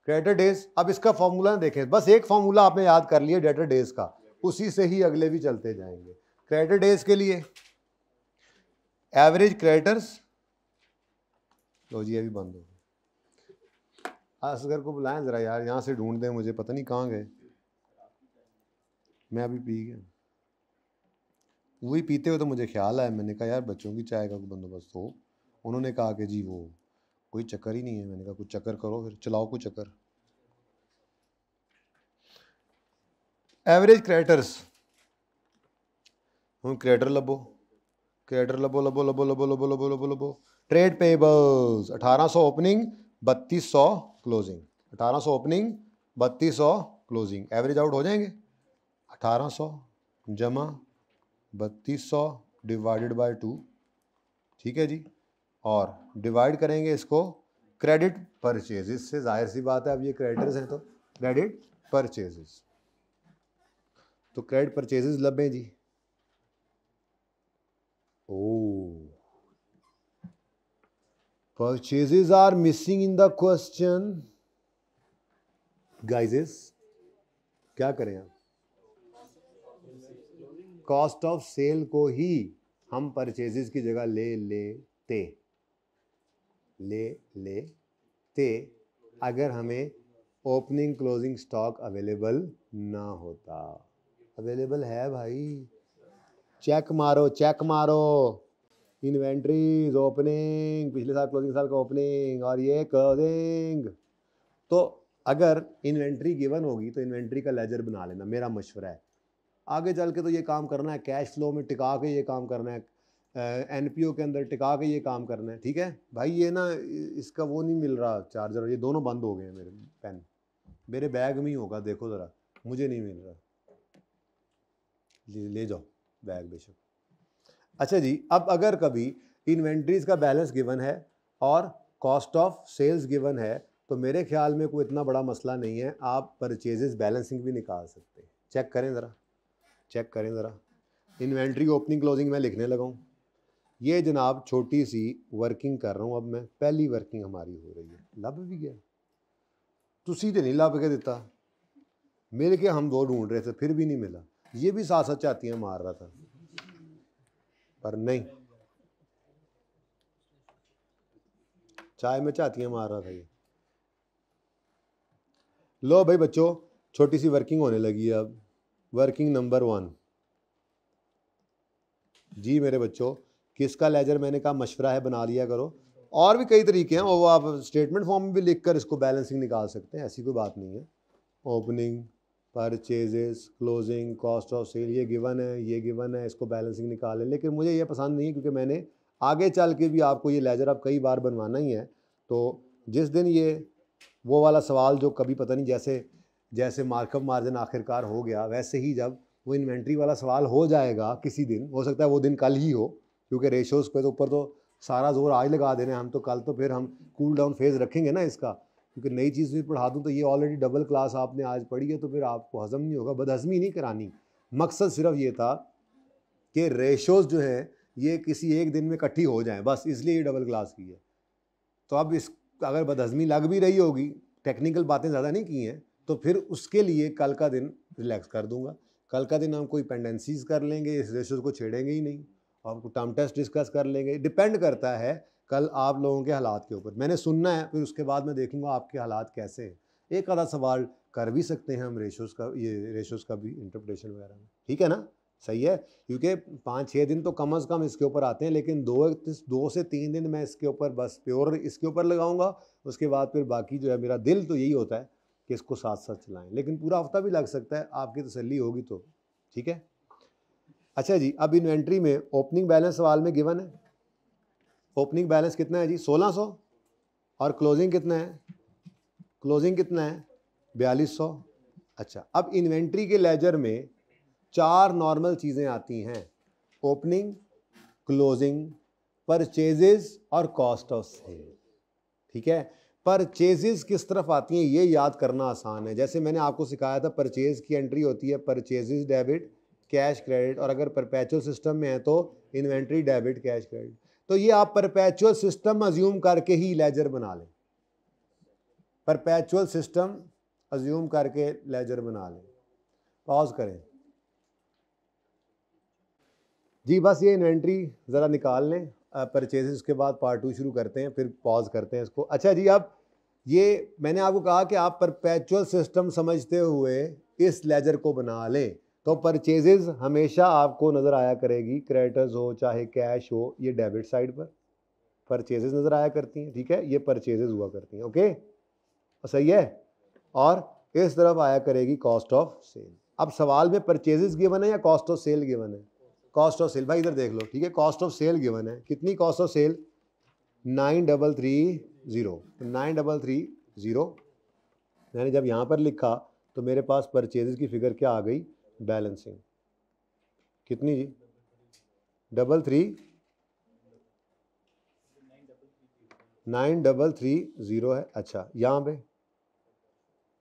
क्रेडिटर डेज। अब इसका फॉर्मूला देखें, बस एक फॉर्मूला आपने याद कर लिया डेटर डेज का, उसी से ही अगले भी चलते जाएंगे। क्रेडिटर डेज के लिए एवरेज क्रेडिटर्स, लो जी अभी बंद हो गया, असगर को बुलाएं जरा यार, यहाँ से ढूंढ दें मुझे, पता नहीं कहाँ गए, मैं अभी पी गया, वही पीते हुए तो मुझे ख्याल आया, मैंने कहा यार बच्चों की चाय का बंदोबस्त हो, उन्होंने कहा कि जी वो कोई चक्कर ही नहीं है, मैंने कहा कुछ चक्कर करो, फिर चलाओ कुछ चक्कर। एवरेज क्रेडिटर्स, हम क्रेडिटर लबो, क्रेडिटर लबो लबो लबो लबो लबो लबो लबो लबो, trade payables 1800 opening 3200 closing, 1800 opening 3200 closing, average out हो जाएंगे 1800 जमा 3200 डिवाइडेड बाय 2, ठीक है जी, और डिवाइड करेंगे इसको क्रेडिट परचेजेस से, जाहिर सी बात है अब ये क्रेडिटर्स हैं तो क्रेडिट परचेजेस, तो क्रेडिट परचेजेस लबे जी। Oh, purchases are missing in the question. Guys, क्या करें आप? कॉस्ट ऑफ सेल को ही हम परचेजेस की जगह ले लेते अगर हमें ओपनिंग क्लोजिंग स्टॉक अवेलेबल ना होता। अवेलेबल है भाई, चेक मारो चेक मारो, इन्वेंट्रीज ओपनिंग, पिछले साल क्लोजिंग, साल का ओपनिंग, और ये क्लोजिंग तो अगर इन्वेंट्री गिवन होगी तो इन्वेंट्री का लेजर बना लेना, मेरा मशवरा है। आगे चल के तो ये काम करना है, कैश फ्लो में टिका के ये काम करना है, एनपीओ के अंदर टिका के ये काम करना है, ठीक है भाई। ये ना इसका वो नहीं मिल रहा चार्जर, ये दोनों बंद हो गए हैं मेरे पेन, मेरे बैग में ही होगा, देखो ज़रा, मुझे नहीं मिल रहा, ले जाओ बैग बेशक। अच्छा जी, अब अगर कभी इन्वेंट्रीज का बैलेंस गिवन है और कॉस्ट ऑफ सेल्स गिवन है तो मेरे ख्याल में कोई इतना बड़ा मसला नहीं है, आप परचेजेस बैलेंसिंग भी निकाल सकते हैं। चेक करें ज़रा, चेक करें ज़रा। इन्वेंट्री ओपनिंग क्लोजिंग मैं लिखने लगा हूँ। ये जनाब छोटी सी वर्किंग कर रहा हूँ, अब मैं पहली वर्किंग हमारी हो रही है। लब भी गया, तुसी तो नहीं लब के दिता, मिल के हम दो ढूंढ रहे थे फिर भी नहीं मिला। ये भी साथ साथ चातियाँ मार रहा था पर नहीं, चाय में चातियाँ मार रहा था ये। लो भाई बच्चों, छोटी सी वर्किंग होने लगी है अब। वर्किंग नंबर 1 जी मेरे बच्चों, किसका लेजर मैंने कहा मशवरा है बना लिया करो। और भी कई तरीके हैं, वो आप स्टेटमेंट फॉर्म में भी लिख कर इसको बैलेंसिंग निकाल सकते हैं, ऐसी कोई बात नहीं है। Opening, purchases, closing, cost of sale, ये गिवन है, ये गिवन है, इसको बैलेंसिंग निकालें। लेकिन मुझे ये पसंद नहीं है क्योंकि मैंने आगे चल के भी आपको ये लेजर अब कई बार बनवाना ही है। तो जिस दिन ये वो वाला सवाल जो कभी पता नहीं, जैसे मार्कअप मार्जिन आखिरकार हो गया, वैसे ही जब वो इन्वेंट्री वाला सवाल हो जाएगा किसी दिन, हो सकता है वो दिन कल ही हो, क्योंकि रेशोज़ पे तो ऊपर तो सारा जोर आज लगा देने हम, तो कल तो फिर हम कूल डाउन फेज़ रखेंगे ना इसका, क्योंकि नई चीज़ भी पढ़ा दूँ तो ये ऑलरेडी डबल क्लास आपने आज पढ़ी है, तो फिर आपको हज़म नहीं होगा, बदहज़मी नहीं करानी। मकसद सिर्फ ये था कि रेशोज़ जो है ये किसी एक दिन में इकट्ठी हो जाएँ, बस इसलिए ये डबल क्लास की है। तो अब इस अगर बदहज़मी लग भी रही होगी, टेक्निकल बातें ज़्यादा नहीं की हैं, तो फिर उसके लिए कल का दिन रिलैक्स कर दूंगा। कल का दिन हम कोई पेंडेंसीज कर लेंगे, इस रेशोज़ को छेड़ेंगे ही नहीं, और टर्म टेस्ट डिस्कस कर लेंगे। डिपेंड करता है कल आप लोगों के हालात के ऊपर, मैंने सुनना है, फिर उसके बाद मैं देखूंगा आपके हालात कैसे हैं। एक आधा सवाल कर भी सकते हैं हम रेशोज़ का, ये रेशोज़ का भी इंटरप्रिटेशन वगैरह में, ठीक है ना, सही है। क्योंकि 5-6 दिन तो कम अज़ कम इसके ऊपर आते हैं, लेकिन 2 से 3 दिन मैं इसके ऊपर बस प्योर इसके ऊपर लगाऊंगा। उसके बाद फिर बाकी जो है, मेरा दिल तो यही होता है कि इसको साथ साथ चलाएं, लेकिन पूरा हफ्ता भी लग सकता है, आपकी तसल्ली होगी तो ठीक है। अच्छा जी, अब इन्वेंट्री में ओपनिंग बैलेंस सवाल में गिवन है। ओपनिंग बैलेंस कितना है जी? 1600। और क्लोजिंग कितना है? क्लोजिंग कितना है? 4200। अच्छा, अब इन्वेंट्री के लेजर में 4 नॉर्मल चीज़ें आती हैं, ओपनिंग, क्लोजिंग, परचेजेस और कॉस्ट ऑफ सेल, ठीक है। परचेजेस किस तरफ आती हैं ये याद करना आसान है। जैसे मैंने आपको सिखाया था, परचेज की एंट्री होती है परचेजेस डेबिट कैश क्रेडिट, और अगर परपेचुअल सिस्टम में है तो इन्वेंट्री डेबिट कैश क्रेडिट। तो ये आप परपेचुअल सिस्टम अज्यूम करके ही लेजर बना लें, परपेचुअल सिस्टम अज्यूम करके लेजर बना लें। पॉज करें जी, बस ये इन्वेंट्री ज़रा निकाल लें, परचेजेस के बाद पार्ट 2 शुरू करते हैं, फिर पॉज करते हैं इसको। अच्छा जी, अब ये मैंने आपको कहा कि आप परपेचुअल सिस्टम समझते हुए इस लेजर को बना लें, तो परचेजेस हमेशा आपको नज़र आया करेगी, क्रेडिटर्स हो चाहे कैश हो, ये डेबिट साइड पर परचेजेस नज़र आया करती हैं, ठीक है, ये परचेजेस हुआ करती हैं, ओके सही है। और इस तरफ आया करेगी कॉस्ट ऑफ सेल। अब सवाल में परचेजेस गिवन है या कॉस्ट ऑफ सेल गिवन है? कॉस्ट ऑफ सेल, भाई इधर देख लो, ठीक है, कॉस्ट ऑफ सेल गिवन है। कितनी कॉस्ट ऑफ सेल? 9330। 9330 मैंने जब यहाँ पर लिखा तो मेरे पास परचेजेस की फिगर क्या आ गई? बैलेंसिंग कितनी जी? 9330 है। अच्छा, यहाँ पे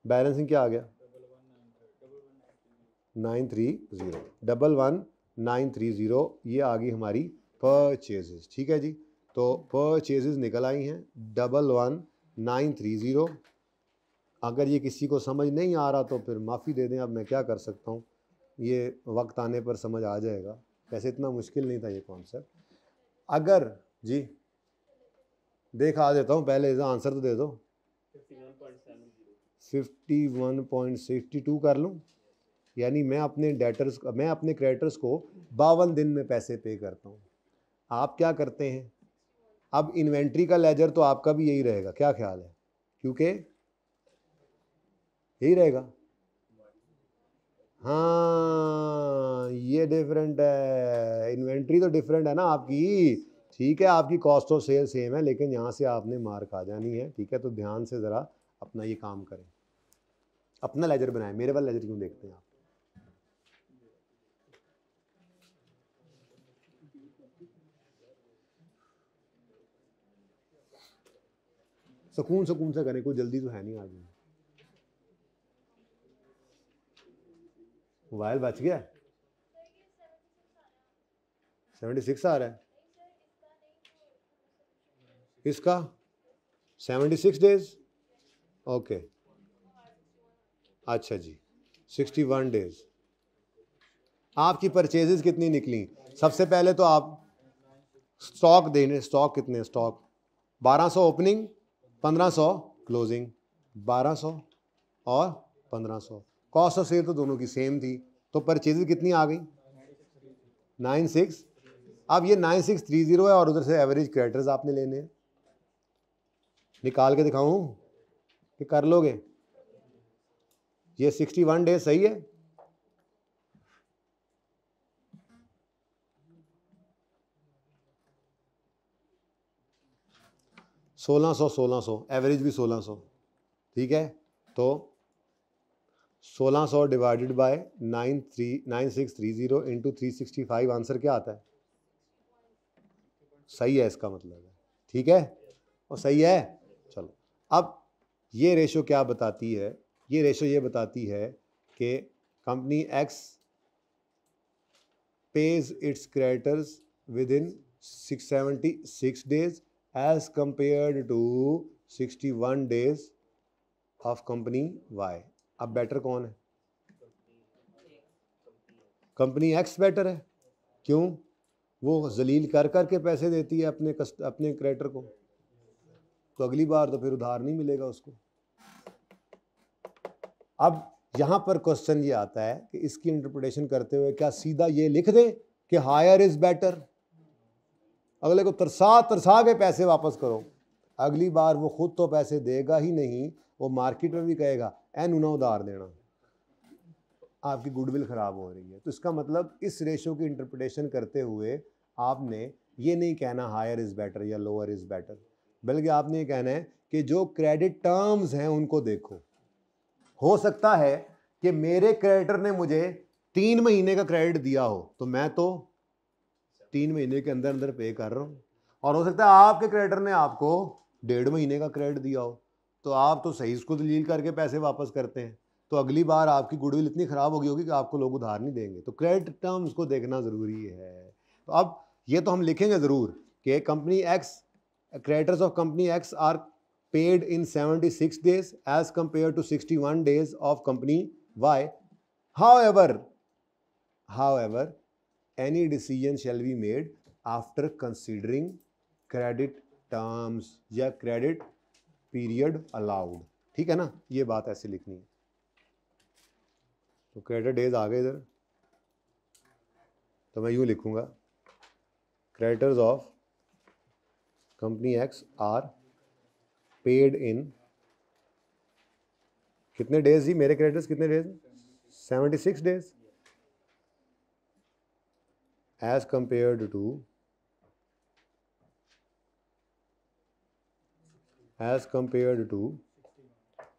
बैलेंसिंग क्या आ गया? 930, 11930, ये आ गई हमारी परचेजेस, ठीक है जी। तो परचेजेस निकल आई हैं 11930। अगर ये किसी को समझ नहीं आ रहा तो फिर माफ़ी दे दें, अब मैं क्या कर सकता हूँ, ये वक्त आने पर समझ आ जाएगा। वैसे इतना मुश्किल नहीं था ये कॉन्सेप्ट। अगर जी देखा देता हूँ, पहले इसका आंसर तो दे दो। 51.62 कर लूँ, यानी मैं अपने क्रेडिटर्स को 52 दिन में पैसे पे करता हूँ। आप क्या करते हैं? अब इन्वेंट्री का लेजर तो आपका भी यही रहेगा, क्या ख्याल है? क्योंकि यही रहेगा। हाँ ये डिफरेंट है, इन्वेंट्री तो डिफरेंट है ना आपकी, ठीक है, आपकी कॉस्ट ऑफ सेल सेम है, लेकिन यहाँ से आपने मार्क आ जानी है, ठीक है। तो ध्यान से ज़रा अपना ये काम करें, अपना लेजर बनाएं, मेरे वाला लेजर क्यों देखते हैं आप। सुकून सुकून से करें, कोई जल्दी तो है नहीं आज। मोबाइल बच गया, 76 आ रहा है इसका, 76 डेज, ओके अच्छा जी, 61 डेज। आपकी परचेजेस कितनी निकली? सबसे पहले तो आप स्टॉक देने, स्टॉक कितने, स्टॉक 1200 ओपनिंग, 1500 क्लोजिंग, 1200 और 1500। कॉस्ट ऑफ सेल तो दोनों की सेम थी, तो परचेजेस कितनी आ गई? 96। अब ये 9630 है और उधर से एवरेज क्रेडिटर्स आपने लेने हैं। निकाल के दिखाऊं कि कर लोगे? ये 61 डेज सही है? सोलह सौ एवरेज भी 1600, ठीक है। तो 1600 डिवाइडेड बाय 9630 इंटू 365, आंसर क्या आता है? सही है इसका मतलब है, ठीक है, और सही है। चलो अब ये रेशो क्या बताती है? ये रेशो ये बताती है कि company x pays its creditors within 676 days as compared to 61 days of company Y। अब बेटर कौन है? कंपनी एक्स बेटर है। क्यों? वो जलील कर करके पैसे देती है अपने क्रेडिटर को, तो अगली बार तो फिर उधार नहीं मिलेगा उसको। अब यहाँ पर क्वेश्चन ये आता है कि इसकी इंटरप्रिटेशन करते हुए क्या सीधा ये लिख दे कि हायर इज बेटर, अगले को तरसा के पैसे वापस करो, अगली बार वो खुद तो पैसे देगा ही नहीं, वो मार्केट में भी कहेगा एनुना उधार देना, आपकी गुडविल खराब हो रही है। तो इसका मतलब इस रेशो की इंटरप्रिटेशन करते हुए आपने ये नहीं कहना हायर इज बेटर या लोअर इज बेटर, बल्कि आपने ये कहना है कि जो क्रेडिट टर्म्स हैं उनको देखो। हो सकता है कि मेरे क्रेडिटर ने मुझे 3 महीने का क्रेडिट दिया हो, तो मैं तो 3 महीने के अंदर अंदर पे कर रहा हूं, और हो सकता है आपके क्रेडिटर ने आपको 1.5 महीने का क्रेडिट दिया हो, तो आप तो सही इसको दलील करके पैसे वापस करते हैं, तो अगली बार आपकी गुडविल इतनी खराब हो गई होगी कि आपको लोग उधार नहीं देंगे। तो क्रेडिट टर्म्स को देखना जरूरी है। तो अब ये तो हम लिखेंगे जरूर कि company X, creditors of company X are paid in 76 days as compared to 61 days of company Y. However, any decision shall be made after considering credit terms या credit period allowed, ठीक है ना, ये बात ऐसे लिखनी है। तो क्रेडिट डेज आ गए इधर, तो मैं यूं लिखूंगा creditors of company X are paid in, कितने डेज जी मेरे क्रेडिटर्स, कितने days? 76 days as compared to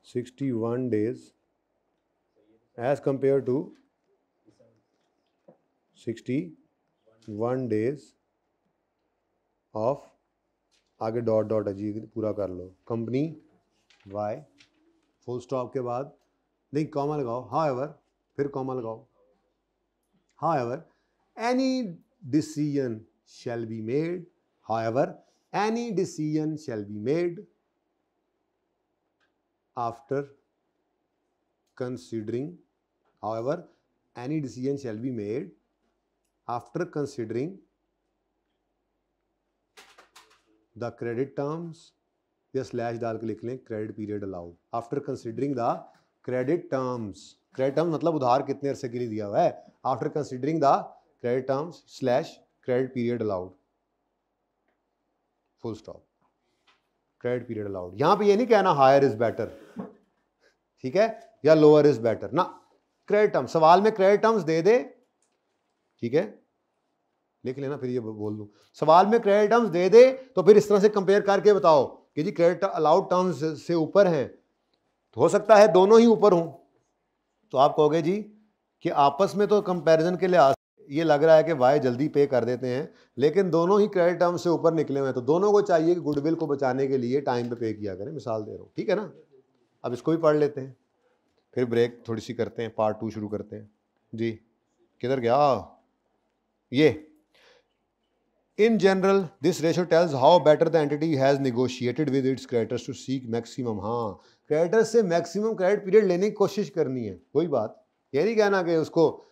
61 days as compare to 61 days of, आगे डॉट डॉट अजी पूरा कर लो, कंपनी वाई, फुल स्टॉप के बाद नहीं कॉमा लगाओ, हाउएवर, फिर कॉमा लगाओ, however any decision shall be made, however any decision shall be made after considering, however any decision shall be made after considering the credit terms, या slash डाल के लिख लें credit period allowed, after considering the credit terms, credit term मतलब उधार कितने अरसे के लिए दिया हुआ है, after considering the credit terms slash credit period allowed, full stop, credit period allowed. यहां पे ये नहीं कहना हायर इज बेटर, ठीक है, या लोअर इज बेटर ना। क्रेडिट टर्म्स, सवाल में क्रेडिट टर्म्स दे दे, ठीक है, लिख लेना फिर ये बोल दूं, सवाल में क्रेडिट टर्म्स दे दे तो फिर इस तरह से कंपेयर करके बताओ कि जी क्रेडिट अलाउड टर्म्स से ऊपर हैं, तो हो सकता है दोनों ही ऊपर हों, तो आप कहोगे जी कि आपस में तो कंपैरिजन के लिए ये लग रहा है कि वाई जल्दी पे कर देते हैं, लेकिन दोनों ही क्रेडिट टर्म से ऊपर निकले हुए हैं, तो दोनों को चाहिए कि गुडविल को बचाने के लिए टाइम पे किया करें। मिसाल दे रहा हूँ, ठीक है ना। अब इसको भी पढ़ लेते हैं, फिर ब्रेक थोड़ी सी करते हैं, पार्ट 2 शुरू करते हैं जी। किधर गया ये? In general this ratio tells how better the entity has negotiated with its creditors to seek maximum. हाँ, क्रेडिटर्स से मैक्सिमम क्रेडिट पीरियड लेने की कोशिश करनी है, कोई बात ये नहीं कहना कि उसको,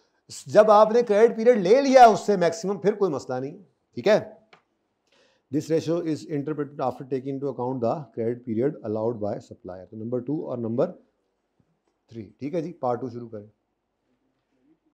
जब आपने क्रेडिट पीरियड ले लिया उससे मैक्सिमम, फिर कोई मसला नहीं, ठीक है। This ratio is interpreted after taking into account the credit period allowed by supplier. तो नंबर 2 और नंबर 3, ठीक है जी। पार्ट 2 शुरू करें।